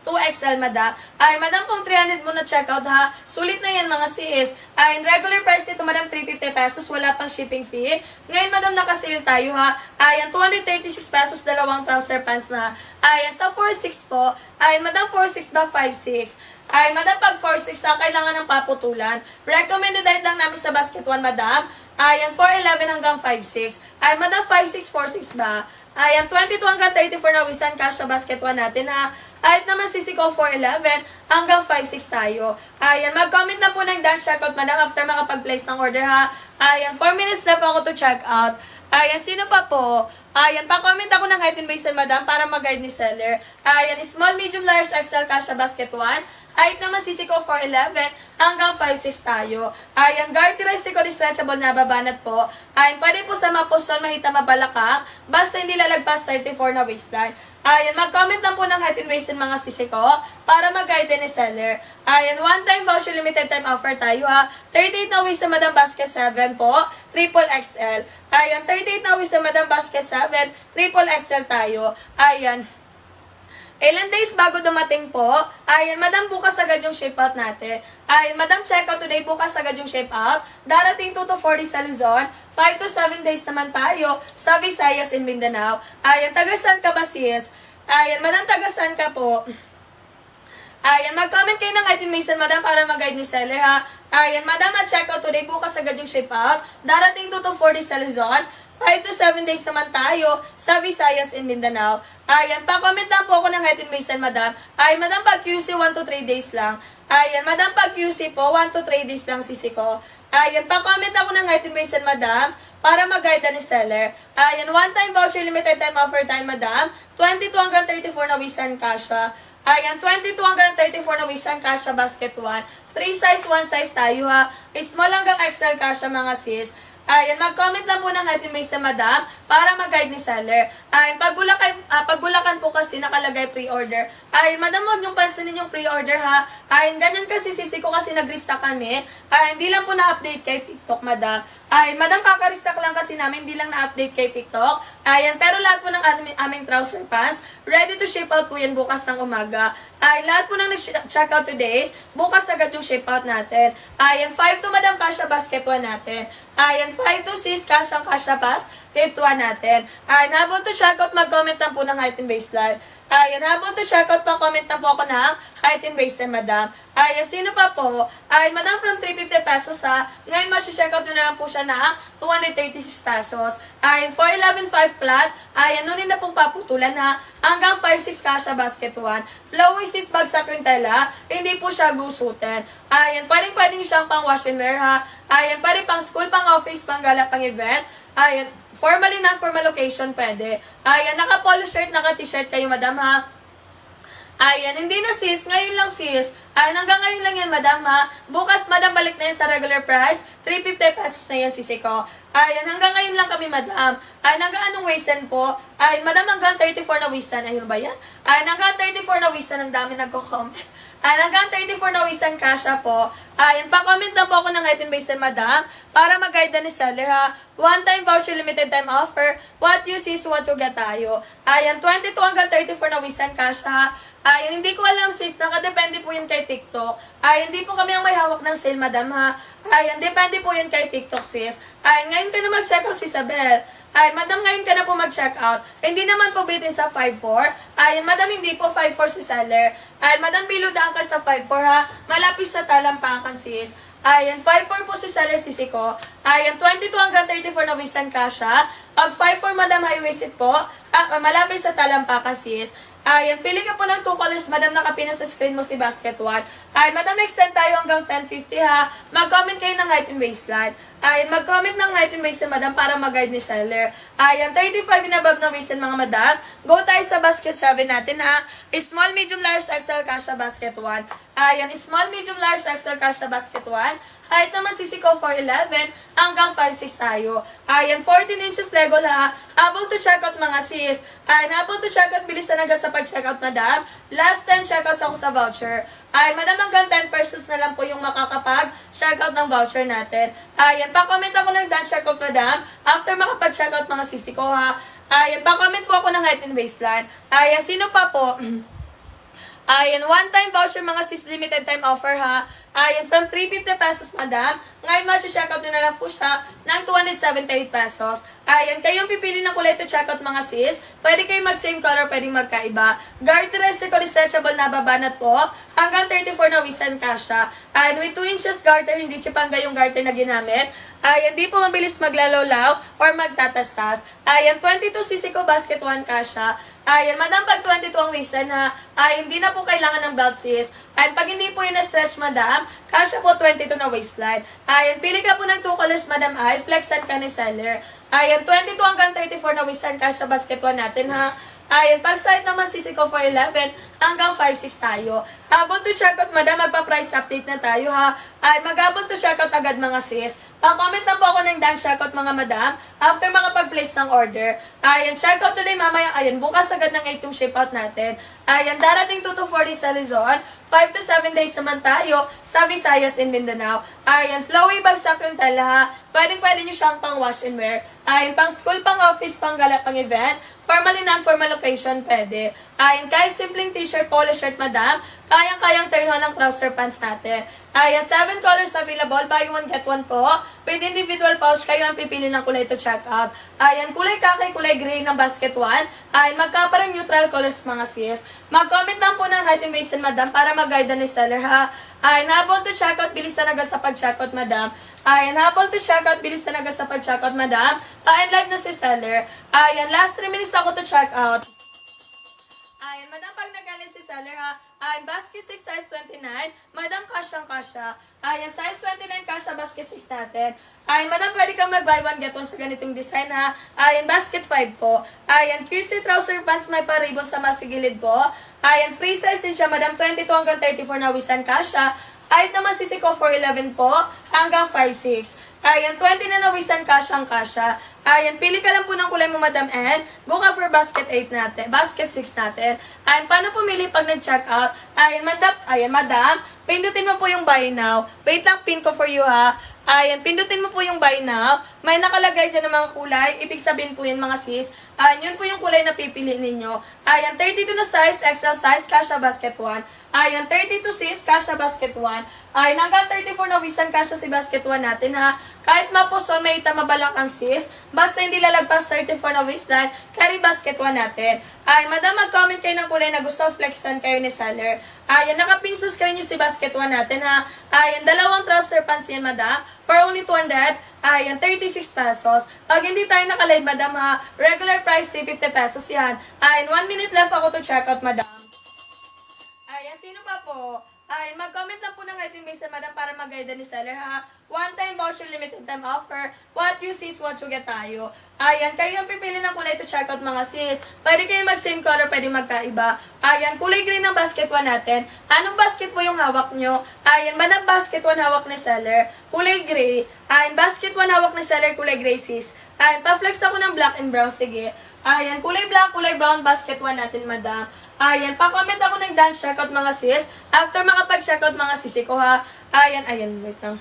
to XL madam. Ay, madam, kung 300 mo na check out ha, sulit na yan mga sis. Ayan, regular price nito madam, 350 pesos, wala pang shipping fee. Ngayon madam, nakasale tayo ha. Ayan, 236 pesos, dalawang trouser pants na. Ayan, sa 4'6 po. Ayan, madam, 4'6 ba? 5'6". Ay, madam, pag 4'6 na, kailangan ng paputulan. Recommended height lang namin sa basket 1, madam. Ayan, 4'11 hanggang 5'6". Ay, madam, 5'6", 4'6 ba? Ayan, 22 hanggang 34 na wisan cash sa basket 1 natin ha. Height naman sisi ko 4'11 hanggang 5'6 tayo. Ayan, mag-comment na po ng done checkout, madam, after makapag-place ng order ha. Ayan, 4 minutes na po ako to check out. Ayan, sino pa po? Ayan, pa-comment ako ng height and waist, madam, para mag-guide ni seller. Ayan, small, medium, large, XL, kasha, basket 1. Height naman sisi ko 4'11 hanggang 5'6 tayo. Ayan, characteristic ko stretchable na babanat po. Ayan, pwede po sa maposol, mahita, mabalakang, basta hindi lalagpas 34 na waistline. Ayan, mag-comment lang po ng height and waist mga sisi ko para mag-guide ni seller. Ayan, one-time voucher, limited time offer tayo ha. 38 na waist sa madam, basket 7 po, triple XL. Ayan, 38 na waist sa madam, basket 7, triple XL tayo. Ayan. Ilan days bago dumating po? Ayan, madam, bukas agad yung ship out natin. Ayan, madam, check out today, bukas agad yung ship out. Darating 2 to 4 days sa Luzon. 5 to 7 days naman tayo sa Visayas and Mindanao. Ayan, tagasan ka ba sis? Ayan, madam, tagasan ka po? Ayan, mag-comment kayo ng item Mason, madam, para mag-guide ni seller, ha. Ayan, madam, at-check out today. Bukas agad yung ship out. Darating 2 to 4 days sa Luzon. 5 to 7 days naman tayo sa Visayas and Mindanao. Ayan, pa-comment lang po ako ng item Mason, madam. Ay, madam, pag QC, 1 to 3 days lang. Ayan, madam, pag QC po, 1 to 3 days lang sisi ko. Ayan, pa-comment ako ng item Mason, madam, para mag-guide ni seller. Ayan, one-time voucher, limited time offer time, madam. 22 hanggang 34 na Wisan Kasha. Ayan, 22 hanggang 34 na Wisan Kasha Basket 1. Free size, 1 size tayo, ha. Small hanggang XL Kasha, mga sis. Ayan, mag-comment lang po ng item base sa madam para mag-guide ni seller. Ayan, pagbulakan po kasi nakalagay pre-order. Ayan, madam, huwag niyong pansinin yung pre-order, ha. Ayan, ganyan kasi sisi ko kasi nag-restock kami. Ayan, hindi lang po na-update kay TikTok, madam. Ayan, madam, kaka-restock lang kasi namin, hindi lang na-update kay TikTok. Ayan, pero lahat po ng aming trouser pants, ready to ship out po yan bukas ng umaga. Ayan, lahat po ng nag-check out today, bukas agad yung ship out natin. Ayan, 5 to madam Kasha Basket 1 natin. Ayan, 5 to 6 Kasha Pass, Kit 1 natin. Ayan, habang to check out, mag-comment lang po ng item baseline. Ayan, habang to check out, pa-comment lang po ako ng item baseline, madam. Ayan, sino pa po? Ayan, madam, from 350 pesos, ha. Ngayon, mag-check out na lang po siya ng 236 pesos. Ayan, 411.5 flat. Ayan, nunin na pong paputulan, ha. Hanggang 5.6 Kasha Basket 1. Flowy sis bagsak yung tela. Hindi po siya gusutin. Ayan, pwedeng siyang pang wash and wear, ha. Ayan, pwede pang school, pang office, pang gala, pang event. Ayan, formally, non-formal location, pwede. Ayan, naka-polo shirt, naka-t-shirt kayo, madam, ha. Ayan, hindi na sis, ngayon lang sis. Ayan, hanggang ngayon lang yan, madam, ha. Bukas, madam, balik na yan sa regular price. 350 pesos na yan, sisi ko. Ayan, hanggang ngayon lang kami, madam. Ayan, hanggang anong waistan po? Ayan, madam, hanggang 34 na waistan. Ayun ba yan? Ayan, hanggang 34 na waistan. Ang dami nagko-comment. Ayan, hanggang 34 na waistan Kasha po. Ayan, pa-comment na po ako ng item based madam para mag-guide ni seller, ha. One-time voucher, limited time offer. What you see is what you get tayo. Ayan, 22 hanggang 34 na waistan Kasha, ha. Ayan, hindi ko alam sis, nakadepende po yun kay TikTok. Ayan, hindi po kami ang may hawak ng sale, madam, ha. Ayan, depende po yun kay TikTok, sis. Ayan, ngayon ka na mag-check out, si Isabel. Ayan, madam, ngayon ka na po mag-check out. Hindi naman po bitin sa 5.4. Ayan, madam, hindi po 5.4 si seller. Ayan, madam, biludaan ka sa 5.4, ha. Malapis sa talampakan, sis. Ayan, 5.4 po si seller, sisi ko. Ayan, 22 hanggang 34 na Wisan Kasha. Pag 5.4, madam, high waisted po. Malapit sa talampakan, sis. Ayan, pili ka po ng 2 colors, madam, nakapin sa screen mo si Basket 1. Ayan, madam, extend tayo hanggang 10.50, ha. Mag-comment kayo ng height and waistline. Ayan, mag-comment ng height and waistline, madam, para mag-guide ni seller. Ayan, 35 and above na waistline, mga madam. Go tayo sa Basket 7 natin, ha. Small, medium, large, XL, Kasha, Basket 1. Ayan, small, medium, large, XL, Kasha, Basket 1. Height naman sisi ko 4'11 hanggang 5'6 tayo. Ayan, 14 inches Lego, ha. Able to check out, mga sis. Ayan, able to check out, bilis na sa pag-checkout, madam. Last 10 checkouts ako sa voucher. Ayan, madam, hanggang 10 persons na lang po yung makakapag-checkout ng voucher natin. Ayan, pa-comment ako ng done checkout, madam. After makapag-checkout, mga sisi ko, ha. Ayan, pa-comment po ako ng height and waistline. Ayan, sino pa po? Ayan, one-time voucher, mga sis, limited time offer, ha. Ayan, from 350 pesos, madam. Ngayon, mag-checkout nyo na lang po siya ng 278 pesos. Ayan, kayong pipili ng kulay to checkout, mga sis. Pwede kayo mag-same color, pwede magkaiba. Garter ko stretchable na babanat po. Hanggang 34 na Wisan Kasha. Ayan, with 2 inches garter, hindi chipanga yung garter na ginamit. Ayan, di po mabilis maglalaw-law or magtatastas. Ayan, 22 sisi ko, Basket 1 Kasha. Ayan, madam, pag 22 ang Wisan, ha. Ayan, hindi na po kailangan ng belt, sis. Ayan, pag hindi po yun na-stretch, madam, Kasha po 22 na waistline. Ayan, pili ka po ng 2 colors, madam, ay flexan ka ni seller. Ayan, 22 hanggang 34 na waistline, Kasha Basket 1 natin, ha. Ayan, pag side naman sisi ko 4'11 hanggang 5'6 tayo. Habang to checkout, madam, magpa-price update na tayo, ha. Ayan, mag-habang to checkout agad, mga sis. Pa-comment na po ako ng done checkout, mga madam, after makapag-place ng order. Ayan, checkout today, mamaya. Ayan, bukas agad ng 8 yung ship out natin. Ayan, darating 2 to 4 days sa Luzon. 5 to 7 days naman tayo sa Visayas and Mindanao. Ayan, flowy bagsak yung tela, ha. Pwede nyo siyang pang wash and wear. Ayan, pang school, pang office, pang gala, pang event. Formally, non-formal location, pwede. Ayan, kahit simpleng t-shirt, polo shirt, madam, kayang-kayang turn on ng trouser pants natin. Ayan, 7 colors available. Buy one, get one po. With individual pouch, kayo ang pipili ng kulay to check out. Ayan, kulay kakay, kulay gray ng basket 1. Ayan, magkaparang neutral colors mga sis. Mag-comment lang po ng height and waist madam para mag-guide ni seller ha. Ayan, habol to check out, bilis na agad sa pag-check out madam. Ayan, habol to check out, bilis na agad sa pag-check out madam. Ayan, live na si seller. Ayan, last 3 minutes ako to check out. Ayan, madam, pag nagaling si seller ha, ayan, basket 6 size 29, madam, kasyang-kasya. Ayan, size 29 kasya, basket 6 natin. Ayan, madam, pwede kang mag-buy one, get one sa ganitong design ha. Ayan, basket 5 po. Ayan, cutesy trouser pants, may pa-ribbon sa masigilid po. Ayan, free size din siya, madam, 22 hanggang 34 na wisan kasya. Height naman sisi ko 4'11 po, hanggang 5'6". Ayan, 20 na nawisan kasyang-kasya. Ayan, pili ka lang po ng kulay mo, madam, and go ka for basket 8 natin, basket 6 natin. Ayan, paano pumili pag nag-check out? Ayan, madam, pindutin mo po yung buy now. Wait lang, pin ko for you, ha. Ayan, pindutin mo po yung buy now. May nakalagay dyan ng mga kulay. Ibig sabihin po yun, mga sis. Ayan, yun po yung kulay na pipili ninyo. Ayan, 32 na size, XL size, kasha basket 1. Ayan, 32 sis, kasha basket 1. Ayan, hanggang 34 na wisan kasha si basket 1 natin, ha. Kahit mapuson, may mabalak ang sis. Basta hindi lalagpas 34 na waistline, carry basket 1 natin. Ayan, madam, mag-comment kayo ng kulay na gusto flexan kayo ni seller. Ayan, nakapin sa screen nyo si basket 1 natin, ha. Ayan, dalawang trouser pants yan, madam. For only 200, ayan, 36 pesos. Pag hindi tayo nakalive, madam, ha, regular price, 50 pesos yan. Ayan, 1 minute left ako to check out, madam. Ayan, sino pa po? Ayan, mag-comment lang po ng item base madam para mag-guide ni seller ha. One-time voucher, limited time offer. What you see is what you get tayo. Ayan, kayo yung pipili ng kulay to check out mga sis. Pwede kayo mag-same color, pwede magkaiba. Ayan, kulay green ng basket 1 natin. Anong basket po yung hawak nyo? Ayan, madam, basket 1 hawak ni seller. Kulay gray. Ayan, basket 1 hawak ni seller, kulay gray sis. Ayan, pa-flex ako ng black and brown, sige. Ayan, kulay black, kulay brown, basket 1 natin, madam. Ayan, pa-comment ako ng dance checkout mga sis. After makapag-checkout mga sisi ko ha. Ayan, wait lang.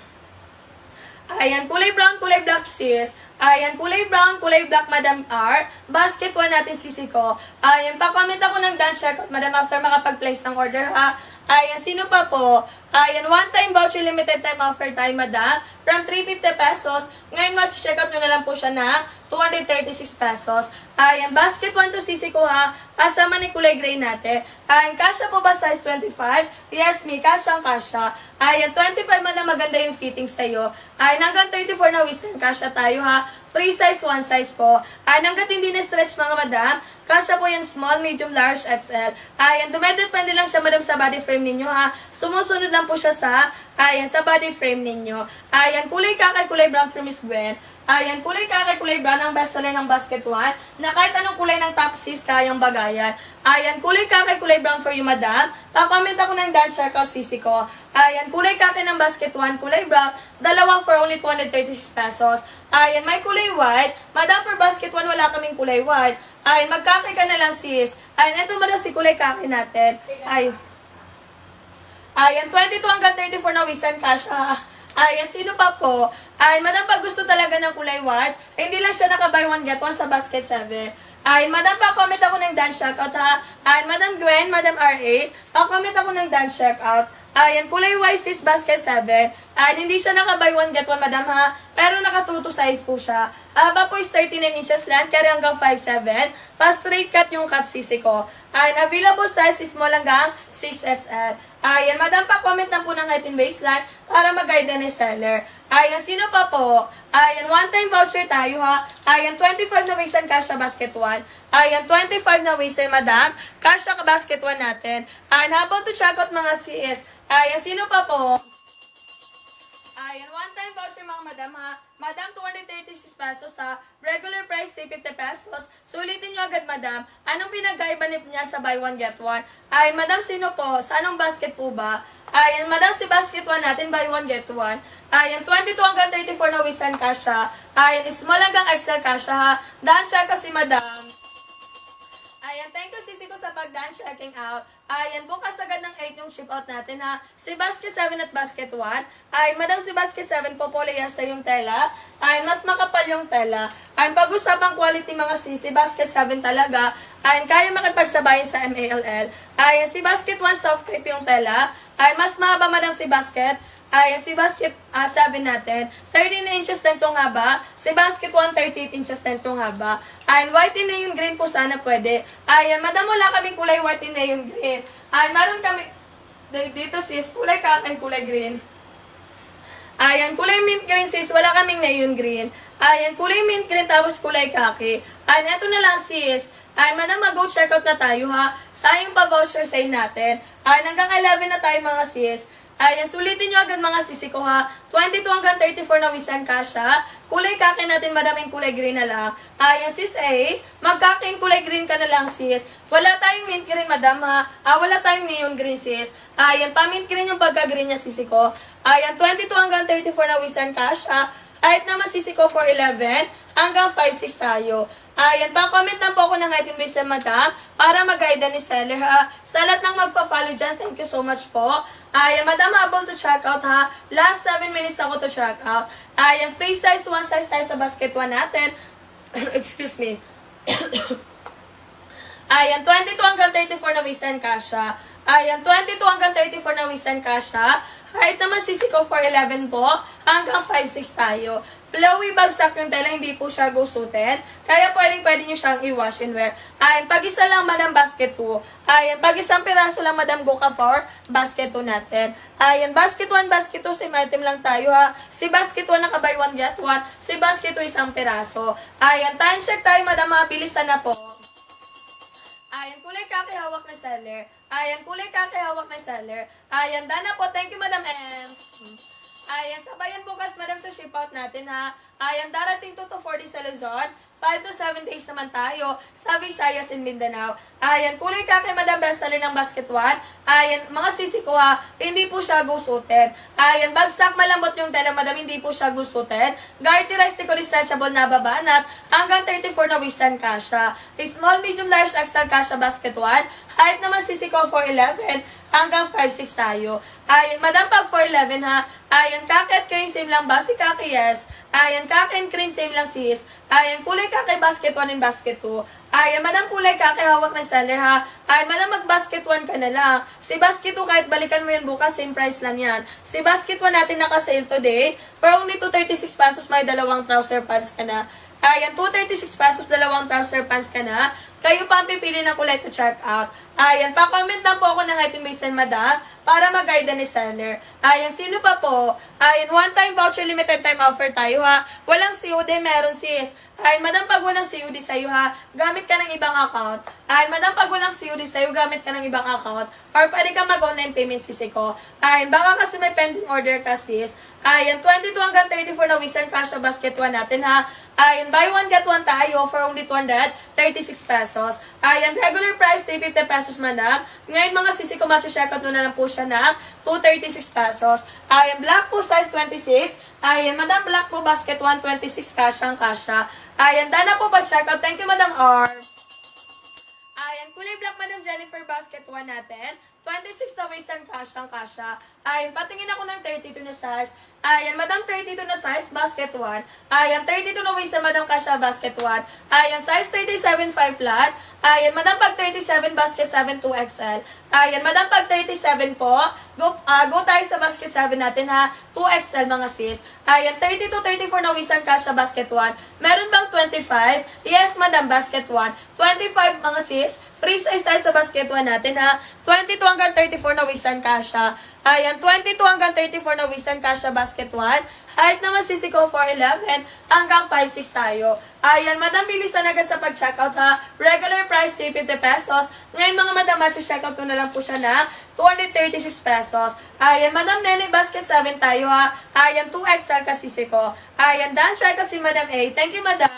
Ayan, kulay brown, kulay black sis. Ayan, kulay brown, kulay black, Madam R. Basket 1 natin sisi ko. Ayan, pa-comment ako ng dance checkout, madam, after makapag-place ng order ha. Ayan, sino pa po? Ayan, one-time voucher, limited time offer tayo, madam. From 350 pesos. Ngayon, check out nyo na lang po siya na 236 pesos. Ayan, basket 1 to sisi ko ha. Kasama ni kulay gray natin. Ayan, kasya po ba size 25? Yes, me, kasya ang kasya. Ayan, 25 madam, maganda yung fitting sa'yo. Ayan, hanggang 34 na wisan, kasya tayo ha. Free size, 1 size po. Ayan, hanggat hindi na-stretch mga madam, kasya po yan small, medium, large, XL. Ayan, dumedepende lang siya madam sa body frame ninyo ha. Sumusunod lang po siya sa, ayan, sa body frame ninyo. Ayan, kulay kakay, kulay brown for Miss Gwen. Ayan, kulay kakay, kulay brown ang bestseller ng basket 1 na kahit anong kulay ng top sis, kayang bagayan. Ayan, kulay kakay, kulay brown for you, madam. Pa-comment ako ng dance checkout sisi ko. Ayan, kulay kakay ng basket 1, kulay brown, dalawa for only 236 pesos. Ayan, may kulay white. Madam, for basket 1, wala kaming kulay white. Ayan, magkakay ka na lang sis. Ayan, ito madam si kulay kakay natin. Ayan, 22 hanggang 34 na wisan kasha. Ayan, sino pa po? Ayan, madam, pag gusto talaga ng kulay white, hindi lang siya naka-buy one get one sa basket 7. Ayan, madam, pa-comment ako ng dance checkout ha. Ayan, madam Gwen, madam RA, pa-comment ako ng dance checkout. Ayan, kulay white sis basket 7. Ayan, hindi siya naka-buy one get one, madam ha. Pero naka-true to size po siya. Haba po is 39 inches lang, carry hanggang 5'7". Pa-straight cut yung cut sisi ko. Ayan, available size is small hanggang 6XL. Ayan, madam, pa-comment lang po ng height and waistline para mag-guide ni seller. Ayan, sino pa po? Ayan, one-time voucher tayo ha. Ayan, 25 na waistline kasha basket 1. Ayan, 25 na waistline, madam. Kasha ka basket 1 natin. Ayan, habang to check out mga sis. Ayan, sino pa po? Ayan, one-time voucher mga madam ha. Madam, 236 pesos ha. Regular price, 350 pesos. Sulitin nyo agad, madam. Anong pinagkaiba niya sa buy one, get one? Ayan, madam, sino po? Sa anong basket po ba? Ayan, madam, si basket 1 natin, buy one, get one. Ayan, 22 hanggang 34 na wisan kasha. Ayan, small hanggang XL kasha ha. Daan check ko si madam. Ayan, thank you sisi ko sa pag-done checking out. Ayan, bukas agad ng 8 yung ship out natin ha. Si basket 7 at basket 1. Ayan, madam, si basket 7 po polyester yung tela. Ayan, mas makapal yung tela. Ayan, pag-usapang quality mga sisi, basket 7 talaga. Ayan, kaya makipagsabayin sa MALL. Ayan, si basket 1 soft crepe yung tela. Ayan, mas mahaba madam si basket. Ayan, si basket 7 natin, 13 inches din itong haba. Si basket 1, 38 inches din itong haba. Ayan, white in neon green po sana pwede. Ayan, madam, wala kaming kulay white in neon green. Ayan, meron kami, dito sis, kulay kakain, kulay green. Ayan, kulay mint green sis, wala kaming neon green. Ayan, kulay mint green tapos kulay kaki. Ayan, eto na lang sis. Ayan, madam, mag-go checkout na tayo ha. Sayang pa voucher sale natin. Ayan, hanggang 11 na tayo mga sis. Ayan, sulitin nyo agad mga sisi ko ha. 22 hanggang 34 na wisan kasha. Kulay kaki natin, madaming kulay green na lang. Ayan, sis A, magkaking kulay green ka na lang sis. Wala tayong mint green, madam ha. Wala tayong neon green sis. Ayan, pa-mint green yung pagka-green niya sisi ko. Ayan, 22 hanggang 34 na wisan kasha. Height naman sisi ko 4'11", hanggang 5'6 tayo. Ayan, pa-comment lang po ako ng height and waist na madam para mag-guide ni seller ha. Sa lahat ng magpa-follow dyan, thank you so much po. Ayan, madam, able to check out ha. Last 7 minutes ako to check out. Ayan, free size, 1 size tayo sa basket 1 natin. Excuse me. Ayan, 22 hanggang 34 na waist and kasha. Ayan, 22 hanggang 34 na waist and kasha. Height naman sisi ko 4'11 po, hanggang 5'6 tayo. Flowy bagsak yung tela, hindi po siya gusutin. Kaya pwede nyo siyang i-wash and wear. Ayan, pag-isa lang madam basket 2. Ayan, pag-isang piraso lang madam go ka for basket 2 natin. Ayan, basket 1, basket 2, same item lang tayo ha. Si basket 1 naka buy 1 get 1. Si basket 2 isang piraso. Ayan, time check tayo madam, mabilisan na po. Ayan, kulay kaki hawak na seller. Ayan, kulay kaki hawak na seller. Ayan, Dana po. Thank you, Madam M. Ayan, sabayan bukas, madam, sa ship out natin, ha. Ayan, darating 2 to 40 sa Luzon. 5 to 7 days naman tayo sa Visayas and Mindanao. Ayan, kulay kaki, madam, bestseller ng basket 1. Ayan, mga sisi ko, ha, hindi po siya gusutin. Ayan, bagsak malambot yung tela, madam, hindi po siya gusutin. Garterized sticker stretchable na babanat. Hanggang 34 na wisan kasha. Small, medium, large, XL kasha basket 1. Height naman sisi ko 4'11". Hanggang 5'6 tayo. Ayan, madam, pag 4'11 ha. Ayan, kaki at cream, same lang ba? Si kaki, yes. Ayan, kaki and cream, same lang sis. Ayan, kulay kaki, basket 1 and basket 2. Ayan, madam, kulay kaki, hawak na seller ha. Ayan, madam, mag-basket 1 ka na lang. Si basket 2, kahit balikan mo yan bukas, same price lang yan. Si basket 1 natin naka-sale today. For only 236 pesos, may dalawang trouser pants ka na. Ayan, 236 pesos, dalawang trouser pants ka na. Kayo pa ang pipili ng kulay to check out. Ayan, pa-comment lang po ako ng height and waist and madam para mag-guide ni seller. Ayan, sino pa po? Ayan, one-time voucher, limited time offer tayo ha. Walang COD, meron sis. Ayan, madam, pag walang COD sa'yo ha, gamit ka ng ibang account. Ayan, madam, pag walang COD sa'yo, gamit ka ng ibang account. Or pwede ka mag-online payment sisi ko. Ayan, baka kasi may pending order ka sis. Ayan, 22 hanggang 34 na wisan kasha basket 1 natin ha. Ayan, buy 1 get 1 tayo for only 236 pesos. Ayan, regular price 350 pesos madam. Ngayon mga sisi ko, matcha-checkout na lang po siya ng 236 pesos. Ayan, black po size 26. Ayan, madam, black po basket 1, 26 kasha ang kasha. Ayan, Dana po pag-checkout. Thank you, Madam R. Ayan, kulay black, Madam Jennifer, basket 1 natin. 26 na waist and kasha ang kasha. Ayan, patingin ako ng 32 na size. Ayan, madam, 32 na size, basket 1. Ayan, 32 na waist na madam kasha, basket 1. Ayan, size 37, 5 flat. Ayan, madam, pag 37, basket 7, 2XL. Ayan, madam, pag 37 po, go tayo sa basket 7 natin ha. 2XL mga sis. Ayan, 32, 34 na waist and kasha, basket 1. Meron bang 25? Yes, madam, basket 1. 25 mga sis. Free size tayo sa basket 1 natin ha. 22 hanggang 34 na waist and kasha. Ayan, 22 hanggang 34 na waist and kasha basket 1. Height naman sisi ko 4'11 hanggang 5'6 tayo. Ayan, madam, bilisan agad sa pag-checkout ha. Regular price 350 pesos. Ngayon mga madam, matcha-checkout ko na lang po siya ng 236 pesos. Ayan, madam, nene, basket 7 tayo ha. Ayan, 2XL kasi sisi ko. Ayan, done check kasi madam A. Thank you, madam.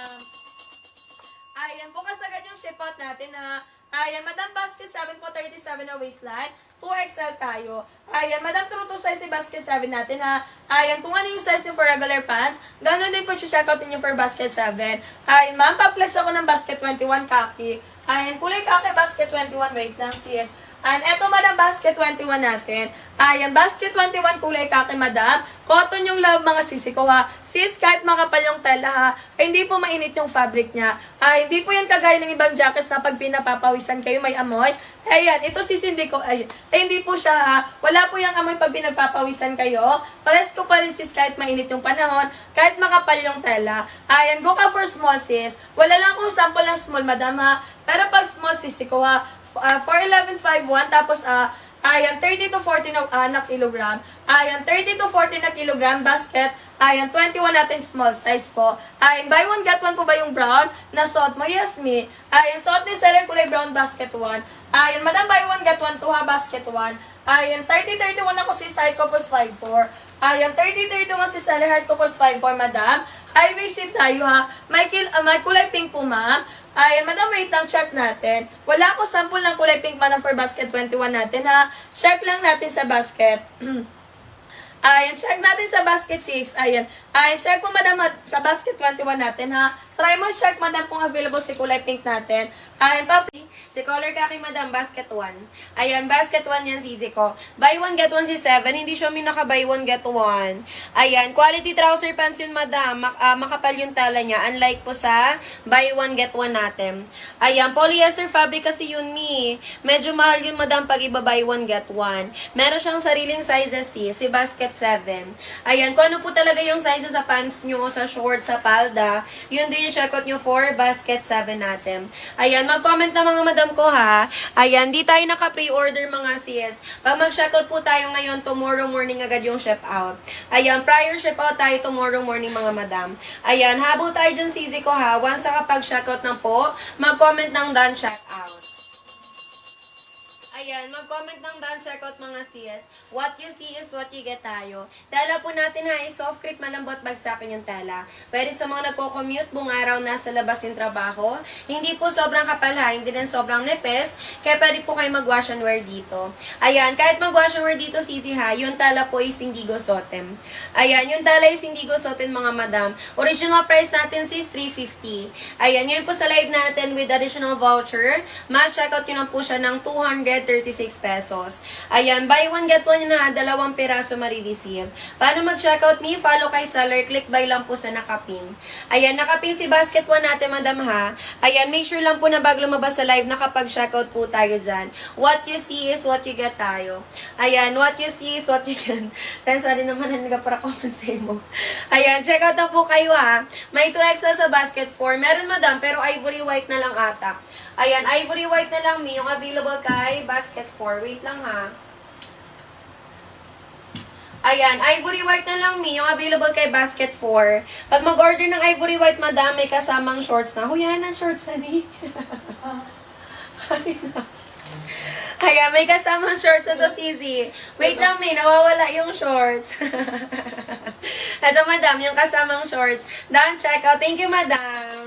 Ayan, bukas agad yung ship out natin ha. Ayan, madam, basket 7 po, 37 na waistline. 2XL tayo. Ayan, madam, true to size si basket 7 natin ha. Ayan, kung ano yung size niyo for regular pants, ganoon din po check out niyo for basket 7. Ayan, ma'am, pa-flex ako ng basket 21 kaki. Ayan, kulay kaki, basket 21, wait lang sis. And eto madam, basket 21 natin. Ayan, basket 21 kulay kaki madam. Cotton yung love mga sisi ko ha. Sis, kahit makapal yung tela ha, ay hindi po mainit yung fabric niya. Hindi po yan kagaya ng ibang jackets na pag pinapapawisan kayo may amoy. Ayan, ito sis hindi ko, ay hindi po siya ha. Wala po yung amoy pag pinagpapawisan kayo. Pares ko pa rin sis kahit mainit yung panahon, kahit makapal yung tela. Ayan, go ka for small sis. Wala lang akong sample ng small madam ha. Pero pag small sis ko ha, 41151 tapos ayan, 30 to 40 na kilogram. Ayan, 30 to 40 na kilogram basket. Ayan, 21 natin small size po. Ayan, buy one get one po ba yung brown na suot mo? Yes, me. Ayan, suot ni seller kulay brown basket 1. Ayan, madam, buy one get one to ha, basket 1. Ayan, 30-31 ako si side ko po 5'4". Ayan, 30-31 si seller heart ko po 5'4", madam. Highway seat tayo ha. May kulay pink po, ma'am. Ayan, madam, wait lang, check natin. Wala ako sample ng kulay pink madam for basket 21 natin ha. Check lang natin sa basket. Ayan, check natin sa basket 6. Ayan, check po madam sa basket 21 natin ha. Try mo check madam kung available si kulay pink natin. Ayan pa. Si color kaki madam, basket 1. Ayan, basket 1 yan sisi ko. Buy one get one si 7. Hindi siya naka buy one get one. Ayan, quality trouser pants yun madam. Makapal yung tala niya. Unlike po sa buy one get one natin. Ayan, polyester fabric kasi yun mi. Medyo mahal yun madam pag iba buy one get one. Meron siyang sariling sizes si basket 7. Ayan, kung ano po talaga yung sizes sa pants nyo, sa shorts, sa palda, yun din yung check out nyo for basket 7 natin. Ayan, mag-comment na mga madam ko ha. Ayan, di tayo naka-pre-order mga sis. Pag mag-check out po tayo ngayon, tomorrow morning agad yung ship out. Ayan, prior ship out tayo tomorrow morning mga madam. Ayan, habol tayo dyan sisi ko ha. Once nakapag-check out na po, mag-comment ng done check out. Ayan, mag-comment ng done checkout mga sis. What you see is what you get tayo. Tela po natin ha, is soft crepe, malambot bagsakin yung tela. Pwede sa mga nagko-commute, buong araw nasa labas yung trabaho. Hindi po sobrang kapal ha, hindi din sobrang nipis. Kaya pwede po kayo mag-wash and wear dito. Ayan, kahit mag-wash and wear dito sisi ha, yung tela po is Indigo Sotem. Ayan, yung tela is Indigo Sotem mga madam. Original price natin is 350. Ayan, yun po sa live natin with additional voucher. Ma-checkout nyo na po siya ng 236 pesos. Ayan, buy one get one na, 2 piraso marireceive. Paano mag-checkout me? Follow kay seller, click buy lang po sa nakapin. Ayan, nakapin si basket 1 natin madam ha. Ayan, make sure lang po na bago lumabas sa live, nakapag-checkout po tayo dyan. What you see is what you get tayo. Ayan, what you see is what you get. Tensa din naman na para comment sa mo. Ayan, check out na po kayo ha. May 2XL sa basket 4. Meron madam, pero ivory white na lang ata. Ayan, ivory white na lang mi, yung available kay basket 4. Wait lang ha. Ayan, ivory white na lang mi, yung available kay basket 4. Pag mag-order ng ivory white, madam, may kasamang shorts na. Huyan ang shorts na di. Ayan, may kasamang shorts na to, Sisi. Wait lang, mi, nawawala yung shorts. Ito, madam, yung kasamang shorts. Done, check out. Thank you, madam.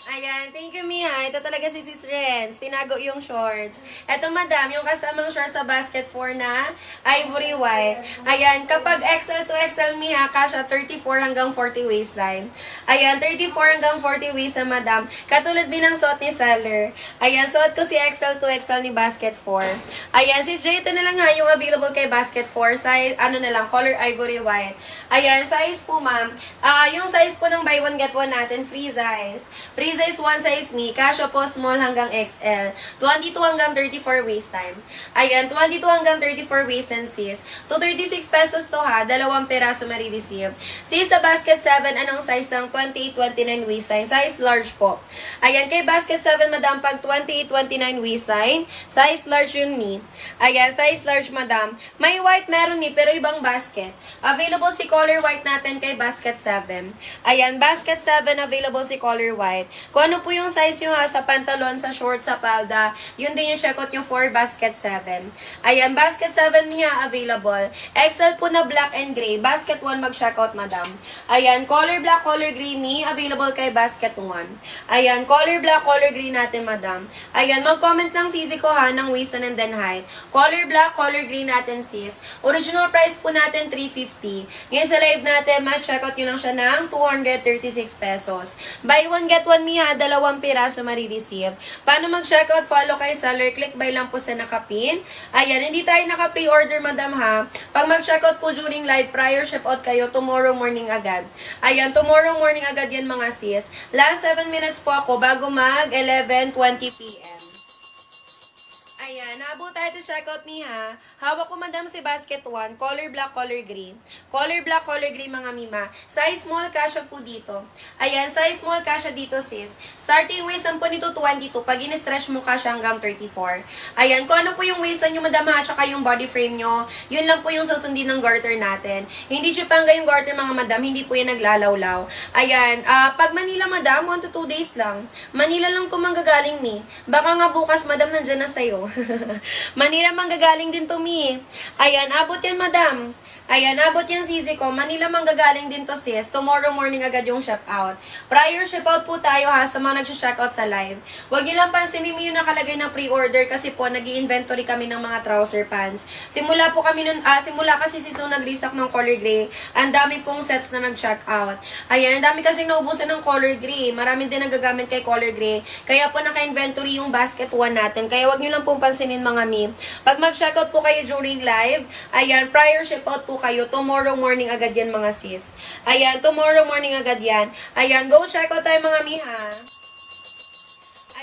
Ayan, thank you, Mia. Ito talaga si Sis Renz. Tinago yung shorts. Ito, madam, yung kasamang shorts sa basket 4 na ivory white. Ayan, kapag XL to XL, Mia, kasha 34 hanggang 40 waistline. Ayan, 34 hanggang 40 waist na, madam. Katulad din ng suot ni seller. Ayan, suot ko si XL to XL ni basket 4. Ayan, Sis J, ito na lang ha, yung available kay basket 4. Size, ano na lang, color ivory white. Ayan, size po, ma'am. Yung size po ng buy one get one natin, free size. Free size 1 size me, kasya po small hanggang XL. 22 hanggang 34 waist time. Ayan, 22 hanggang 34 waist and sis. 236 pesos to ha, 2 peraso marireceive. Sis, sa basket 7, anong size ng 28-29 waist line? Size large po. Ayan, kay basket 7, madam, pag 28-29 waist line, size large yun ni. Ayan, size large, madam. May white meron ni, pero ibang basket. Available si color white natin kay basket 7. Ayan, basket 7, available si color white. Kung ano po yung size nyo ha, sa pantalon, sa short, sa palda, yun din yung checkout nyo for basket 7. Ayan, basket 7 niya available. XL po na black and gray. Basket 1 mag-checkout, madam. Ayan, color black, color gray me, available kay basket 1. Ayan, color black, color gray natin, madam. Ayan, mag-comment lang sisi ko ha, ng waist and then height. Color black, color gray natin, sis. Original price po natin, 350. Ngayon sa live natin, ma-checkout nyo lang siya ng 236 pesos. Buy one, get one me ha, 2 piraso marireceive. Paano mag-checkout? Follow kay seller, click buy lang po sa nakapin. Ayan, hindi tayo naka-pre-order, madam ha. Pag mag-checkout po during live, prior ship out kayo, tomorrow morning agad. Ayan, tomorrow morning agad yan mga sis. Last 7 minutes po ako bago mag 11:20 p.m. Ayan, naabot tayo to check out me ha. Hawak ko madam si basket 1, color black, color gray. Color black, color gray mga mima. Size small, kasha po dito. Ayan, size small, kasha dito sis. Starting waist po nito 22. Pag in-stretch mo kasha hanggang 34. Ayan, kung ano po yung waist nyo madam ha, tsaka yung body frame nyo, yun lang po yung susundin ng garter natin. Hindi chupanga yung garter mga madam, hindi po yan naglalawlaw. Ayan, pag Manila madam, 1 to 2 days lang. Manila lang to manggagaling mi. Baka nga bukas madam nandyan na sa'yo. Manila manggagaling din to mi. Ayan, abot yan madam. Ayan, abot yan sisi ko. Manila manggagaling din to sis. Tomorrow morning agad yung ship out. Prior ship out po tayo ha sa mga nag-check out sa live. Huwag nyo lang pansinin mo yung nakalagay na pre-order kasi po nag-i-inventory kami ng mga trouser pants. Simula po kami nun, simula kasi si Sue nag-restock ng color gray. Ang dami pong sets na nag-check out. Ayan, ang dami kasi naubusan ng color gray. Marami din nagagamit kay color gray. Kaya po naka-inventory yung basket 1 natin. Kaya huwag nyo lang pong pansinin mga mi. Pag mag-check out po kayo during live, ayan, prior ship out po kayo. Tomorrow morning agad yan mga sis. Ayan, tomorrow morning agad yan. Ayan, go check out tayo mga mi ha.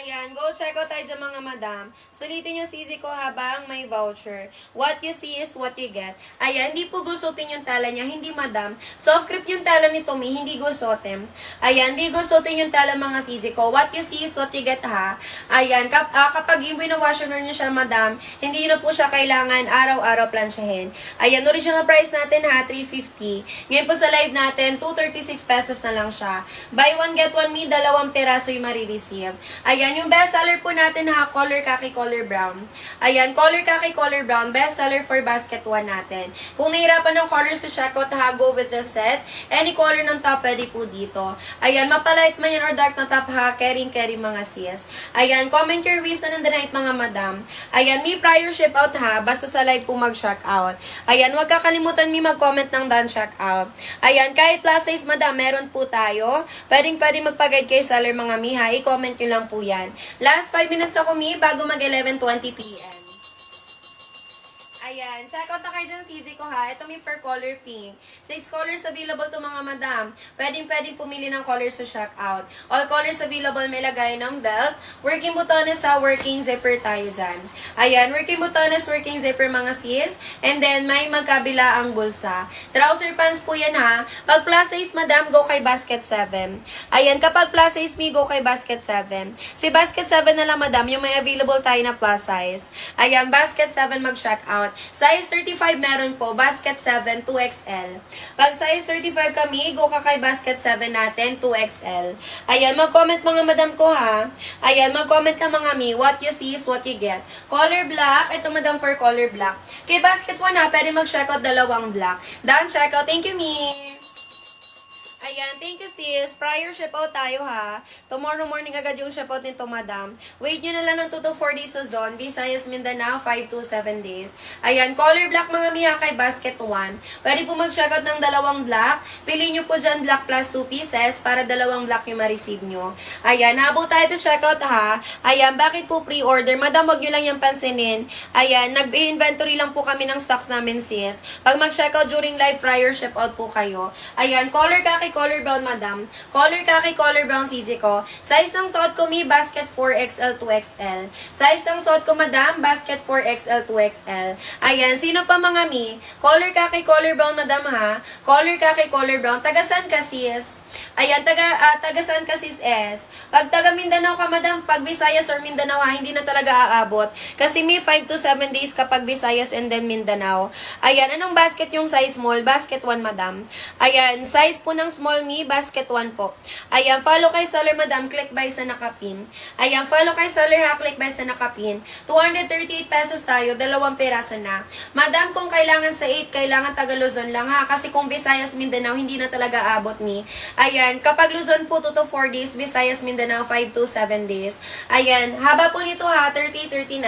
Ayan, go check out tayo dyan mga madam. Sulitin yung CZ ko habang may voucher. What you see is what you get. Ayan, hindi po gusutin yung tala niya. Hindi madam. Soft grip yung tala ni Tommy, hindi gusutin. Ayan, hindi gusutin yung tala mga CZ ko. What you see is what you get ha. Ayan, kapag i-washer nyo siya madam, hindi na po siya kailangan araw-araw plansyahin. Ayan, original price natin ha, 350. Ngayon po sa live natin, 236 pesos na lang siya. Buy one get one me, 2 peraso yung marireceive. Ayan, yung best seller po natin ha, color khaki, color brown. Ayan, color khaki, color brown, best seller for basket 1 natin. Kung nahirapan ng colors to check out ha, go with the set. Any color ng top, pwede po dito. Ayan, mapalight man yan or dark na top ha, carry mga sis. Ayan, comment your reason and the night mga madam. Ayan, may prior ship out ha, basta sa live po mag-check out. Ayan, huwag kakalimutan may mag-comment ng done check out. Ayan, kahit plus size madam, meron po tayo. Pwedeng magpag-guide kay seller mga mi ha, i-comment nyo lang po yan. Last 5 minutes ako mi, bago mag 11:20 p.m. Ayan, check out na kayo dyan CZ ko ha. Ito may for color pink. 6 colors available to mga madam. Pwedeng pumili ng colors to check out. All colors available, may lagay ng belt. Working butones sa working zipper tayo dyan. Ayan, working butones, working zipper mga sis. And then, may magkabila ang bulsa. Trouser pants po yan ha. Pag plus size madam, go kay basket 7. Ayan, kapag plus size me, go kay basket 7. Si basket 7 na lang madam, yung may available tayo na plus size. Ayan, basket 7 mag-check out. Size 35 meron po, basket 7, 2XL. Pag size 35 kami, go ka kay basket 7 natin, 2XL. Ayan, mag-comment mga madam ko ha. Ayan, mag-comment ka mga mi, what you see is what you get. Color black, ito madam for color black. Kay basket 1 ha, pwede mag-checkout 2 black. Done checkout, thank you mi. Ayan, thank you sis. Prior ship out tayo ha. Tomorrow morning agad yung ship out nito madam. Wait nyo na lang ng 2 to 4 days sa zone. Visayas, Mindanao, 5 to 7 days. Ayan, color black mga miha kay basket 1. Pwede po mag-check out ng 2 black. Piliin nyo po dyan black plus 2 pieces para 2 black yung ma-receive nyo. Ayan, habang tayo to check out ha. Ayan, bakit po pre-order? Madam, wag nyo lang yung pansinin. Ayan, nag-inventory lang po kami ng stocks namin sis. Pag mag-check out during live, prior ship out po kayo. Ayan, color khaki, color brown madam. Color khaki, color brown CZ ko. Size ng suot ko mi, basket 4XL, 2XL. Size ng suot ko madam, basket 4XL, 2XL. Ayan, sino pa mga mi? Color khaki, color brown madam ha. Color khaki, color brown. Tagasan ka sis? Ayan, tagasan ka sis S. Pag taga Mindanao ka madam, pag Visayas or Mindanao ha, hindi na talaga aabot. Kasi may 5 to 7 days kapag Visayas and then Mindanao. Ayan, anong basket yung size small? Basket 1 madam. Ayan, size po ng small me, basket 1 po. Ayan, follow kay seller madam, click buy sa nakapin. Ayan, follow kay seller ha, click buy sa nakapin. 238 pesos tayo, 2 peraso na. Madam, kung kailangan sa 8, kailangan taga Luzon lang ha. Kasi kung Visayas, Mindanao, hindi na talaga abot me. Ayan, Ayan, kapag Luzon po 2 to 4 days, Visayas, Mindanao 5 to 7 days. Ayan, haba po nito ha, 38-39.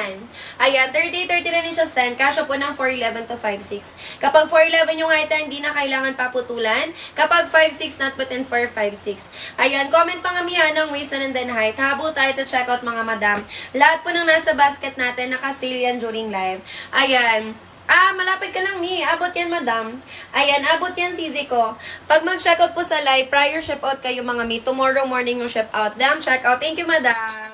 Ayan, 38-39 inches 10, kasya po ng 4'11 to 5'6. Kapag 4'11 yung height, hindi na kailangan paputulan. Kapag 5'6, not within 4'5'6. Ayan, comment pa kami ha ng waist and then height. Habo tayo to check out mga madam. Lahat po ng nasa basket natin, naka-sale yan during live. Ayan. Malapit ka lang, Mi. Abot yan, madam. Ayan, abot yan, CZ ko. Pag mag-check out po sa live, prior ship out kayo, mga Mi. Tomorrow morning yung ship out. Damn, check out. Thank you, madam.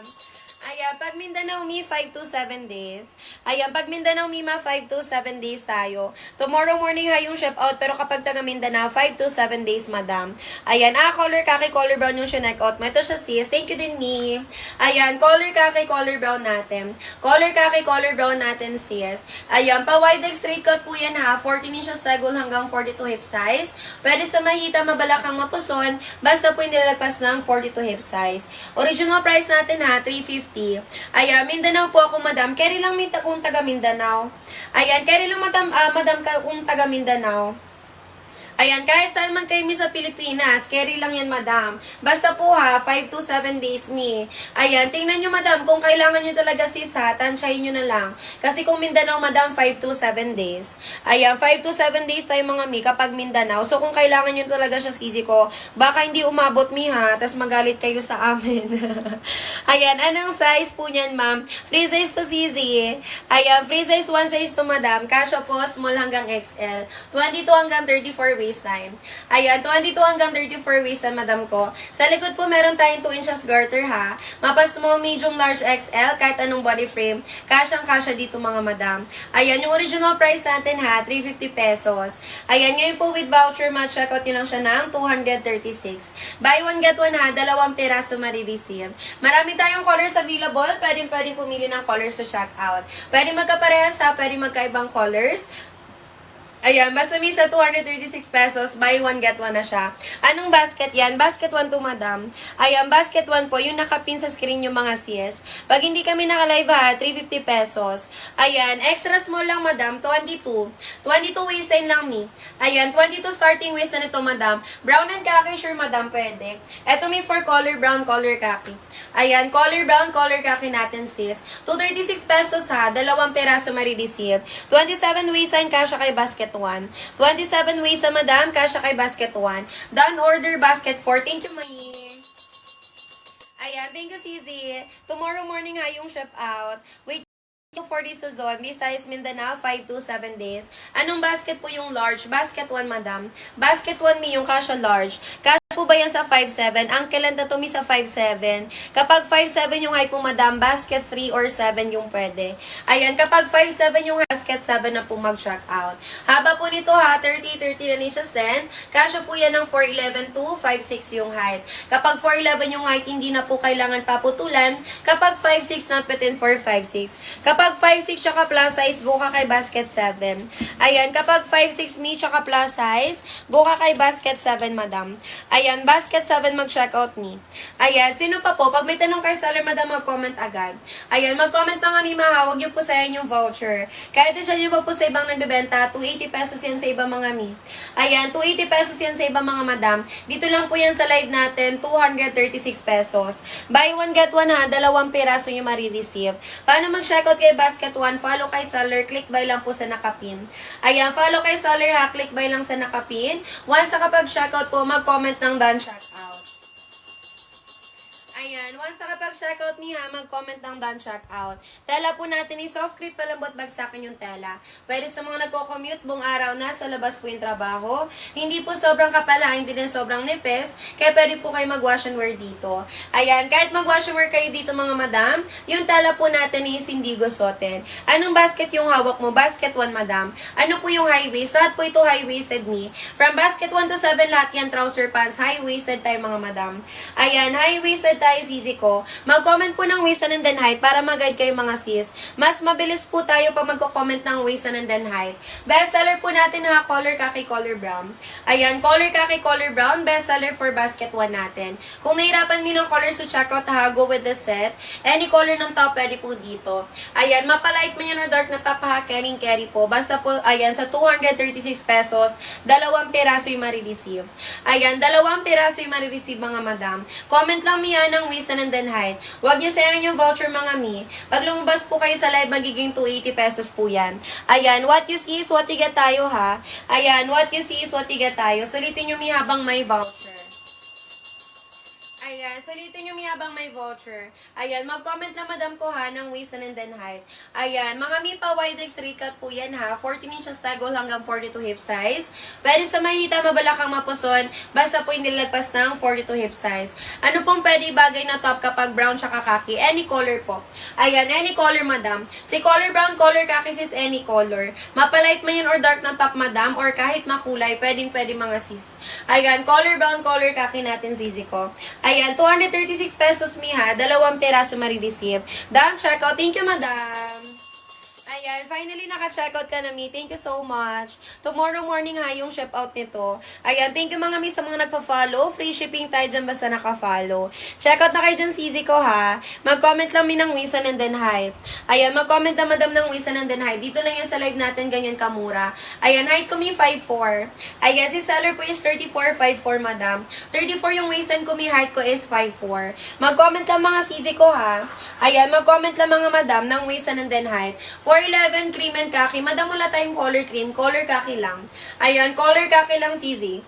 Ayan, pag Mindanao, Mi, 5 to 7 days. Ayan, pag Mindanao, Mima, 5 to 7 days tayo. Tomorrow morning ha yung ship out, pero kapag taga Mindanao, 5 to 7 days, madam. Ayan, color kaki, color brown yung sineck out mo. Ito siya, sis. Thank you din, Mi. Ayan, color kaki, color brown natin. Color kaki, color brown natin, sis. Ayan, pa wide leg straight cut po yan ha. 14 inches tegol hanggang 42 hip size. Pwede sa mahita, mabalakang, mapuson. Basta po hindi lalagpas ng 42 hip size. Original price natin ha, 350. Ayan, Mindanao po ako, madam. Carry lang kung taga Mindanao. Ayan, carry lang, madam kung taga Mindanao. Ayan, kahit saan man kayo, Mi, sa Pilipinas, carry lang yan, madam. Basta po ha, 5 to 7 days, Mi. Ayan, tingnan nyo, madam, kung kailangan nyo talaga sis ha, tansyahin nyo na lang. Kasi kung Mindanao, madam, 5 to 7 days. Ayan, 5 to 7 days tayo, mga Mi, kapag Mindanao. So, kung kailangan nyo talaga siya, sisi ko, baka hindi umabot, Mi, ha, tas magalit kayo sa amin. Ayan, anong size po niyan, ma'am? Free size to sisi. Ayan, free size 1 size to, madam. Kasya po, small hanggang XL. 22 hanggang 34 waistline. Ayan, 22 hanggang 34 waistline, madam ko. Sa likod po, meron tayong 2 inches garter, ha. Mapa small, medium, large, XL, kahit anong body frame. Kasyang-kasya dito, mga madam. Ayan, yung original price natin, ha, 350 pesos. Ayan, ngayon po with voucher, ma-checkout nyo lang siya ng 236. Buy one, get one, ha. 2 piraso marireceive. Marami tayong colors available. Pwedeng pumili ng colors to check out. Pwede magkaparehas, ha. Pwede magkaibang colors. Ayan, basta may sa 236 pesos, buy one, get one na siya. Anong basket yan? Basket 1 to, madam. Ayan, basket 1 po, yung nakapin sa screen yung mga CS. Pag hindi kami nakalive ha, 350 pesos. Ayan, extra small lang, madam, 22. 22 waistline lang, Mi. Ayan, 22 starting waist na nito, madam. Brown and khaki, sure, madam, pwede. Eto may for color brown, color khaki. Ayan, color brown, color khaki natin, sis. 236 pesos ha, 2 peraso marireceive. 27 waistline, kasya kay basket 1. 27 ways sa madam, kasya kay basket 1. Done order basket 4. Thank you, Mai. Ayan, thank you, CZ. Tomorrow morning ha yung ship out. Wait for this Luzon, Visayas, Mindanao, 5 to 7 days. Anong basket po yung large? Basket 1, madam. Basket 1, Mi, yung kasya large. Kasya po ba yan sa 5'7"? Ang kailan na to, Mi, sa 5'7". Kapag 5'7" yung height po, madam, basket 3 or 7 yung pwede. Ayan, kapag 5'7" yung basket 7 na po mag-check out. Haba po nito ha, 30 na inches din. Kasya po yan ng 4'11 to 5'6 yung height. Kapag 4'11 yung height, hindi na po kailangan paputulan. Kapag 5'6", not within 4'5'6". Kapag 5'6", tsaka plus size, go ka kay basket 7. Ayan, kapag 5'6", Mi, tsaka plus size, go ka kay basket 7, madam. Ayan, basket 7 mag-check out, Mi. Ayan, sino pa po? Pag may tanong kay seller, madam, mag-comment agad. Ayan, mag-comment pa nga, Mi, mahawag nyo po sa inyo yung voucher. Kahit dyan nyo pa po sa ibang nagbebenta, 280 pesos yan sa ibang mga, Mi. Ayan, 280 pesos yan sa ibang mga, madam. Dito lang po yan sa live natin, 236 pesos. Buy one, get one ha, 2 piraso yung marireceive. Paano mag-check out kay basket 1? Follow kay seller, click buy lang po sa nakapin. Ayan, follow kay seller ha, click buy lang sa nakapin. Once na kapag check out po, mag-comment ng done check out. Ayan, once nakapag-checkout niya, mag-comment ng done checkout. Tela po natin ay soft crepe, palambot, bagsakin yung tela. Pwede sa mga nagko-commute, buong araw na, sa labas po yung trabaho. Hindi po sobrang kapala, hindi din sobrang nipis, kaya pwede po kayo mag-wash and wear dito. Ayan, kahit mag-wash and wear kayo dito, mga madam, yung tela po natin is hindi gusotin. Anong basket yung hawak mo? Basket 1, madam. Ano po yung high waist? Lahat po ito high-waisted, ni. From basket 1 to 7, lahat yan trouser pants, high-waisted tayo, mga madam. Ayan, high-waisted tayo, ZZ CZ ko, mag-comment po ng waist and then height para mag-guide kayo mga sis. Mas mabilis po tayo pag magko-comment ng waist and then height. Bestseller po natin ha, color khaki, color brown. Ayan, color khaki, color brown, bestseller for basket 1 natin. Kung nahirapan mo ng colors to check out ha, go with the set. Any color ng top, pwede po dito. Ayan, mapalight man yan or dark na top ha, carry po. Basta po, ayan, sa 236 pesos, 2 piraso yung marireceive. Ayan, 2 piraso yung marireceive mga madam. Comment lang miya ng waist and then height. Huwag niyo sayang yung voucher mga mi. Pag lumabas po kayo sa live, magiging 280 pesos po yan. Ayan, what you see is what you get tayo ha. Ayan, what you see is what you get tayo. Sulitin nyo mi habang may voucher. Ayan, sulitin nyo mi habang may voucher. Ayan, mag-comment lang madam ko ha ng waist and then height. Ayan, mga mi pa wide leg straight cut po yan ha. 14 inches tagol hanggang 42 hip size. Pwede sa mahita, mabalakang mapuson. Basta po hindi lagpas ng 42 hip size. Ano pong pwede ibagay na top kapag brown tsaka khaki? Any color po. Ayan, any color madam. Si color brown, color khaki sis, any color. Mapalight man yan or dark na top madam or kahit makulay, pwede mga sis. Ayan, color brown, color khaki natin zizi ko. Ayan, 236 pesos mi ha. 2 piraso marireceive. Down checkout. Thank you, madam. Ayan, finally naka-checkout ka na mi. Thank you so much. Tomorrow morning ha, yung ship out nito. Ayan, thank you mga mi sa mga nagpa-follow. Free shipping tayo dyan basta naka-follow. Checkout na kayo dyan CZ ko ha. Mag-comment lang mi ng waist and then height. Ayan, mag-comment na madam ng waist and then height. Dito lang yan sa live natin, ganyan kamura. Ayan, height ko mi 5'4". Ayan, si seller po is 34'5'4", madam. 34 yung waist and ko mi, height ko is 5'4". Mag-comment lang mga CZ ko ha. Ayan, mag-comment lang mga madam ng waist and then height. 411 cream and khaki. Madam, wala tayong color cream. Color khaki lang. Ayan, color khaki lang, CZ.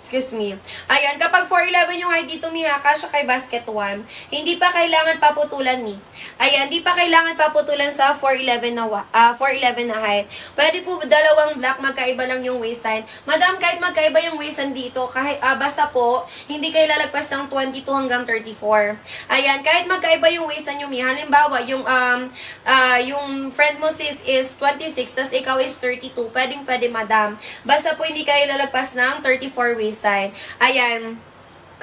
Excuse me. Ayan, kapag 411 yung height dito, Miha, kasya kay basket 1, hindi pa kailangan paputulan ni. Ayan, hindi pa kailangan paputulan sa 411 na height. Pwede po dalawang black, magkaiba lang yung waistline. Madam, kahit magkaiba yung waistline dito, kahit, basta po, hindi kayo lalagpas ng 22 hanggang 34. Ayan, kahit magkaiba yung waistline yung Miha, halimbawa, yung friend mo sis is 26, tas ikaw is 32, pwede madam. Basta po hindi kayo lalagpas ng 34 waistline. Ayan.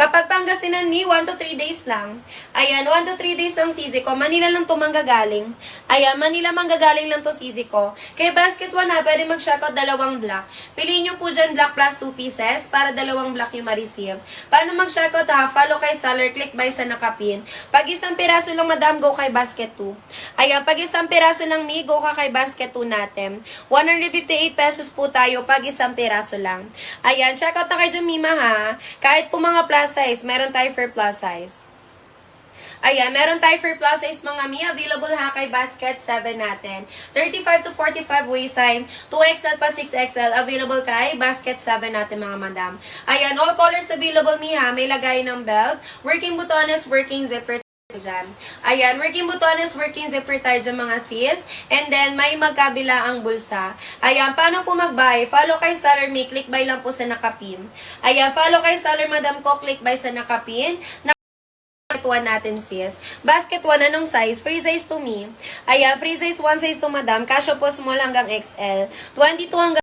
Kapag Pangasinan ni, 1 to 3 days lang. Ayan, 1 to 3 days lang CZ ko. Manila lang to manggagaling. Ayan, Manila manggagaling lang to CZ ko. Kay basket 1 ha, pwede mag-checkout 2 black. Piliin nyo po dyan black plus 2 pieces para 2 black nyo ma-receive. Paano mag-checkout ha? Follow kay seller, click buy sa nakapin. Pag isang piraso lang madam, go kay basket 2. Ayan, pag isang piraso lang mi, go ka kay basket 2 natin. 158 pesos po tayo pag isang piraso lang. Ayan, checkout na kayo dyan mima ha. Kahit po mga plus size, meron tayo for plus size. Ayan, meron tayo for plus size mga mi. Available ha kay basket 7 natin. 35 to 45 waistline. 2XL pa 6XL. Available kay basket 7 natin mga madam. Ayan, all colors available mi ha. May lagay ng belt. Working butones, working zipper. Dyan. Ayan, working butones, working zipper tayo dyan mga sis. And then, may magkabila ang bulsa. Ayan, paano po mag-buy? Follow kay seller me, click buy lang po sa nakapin. Ayan, follow kay seller madam ko, click buy sa nakapin. Basket 1 natin sis. Basket 1, anong size? Free size to me. Ayan, free size 1 size to madam. Kasya po small hanggang XL. 22 hanggang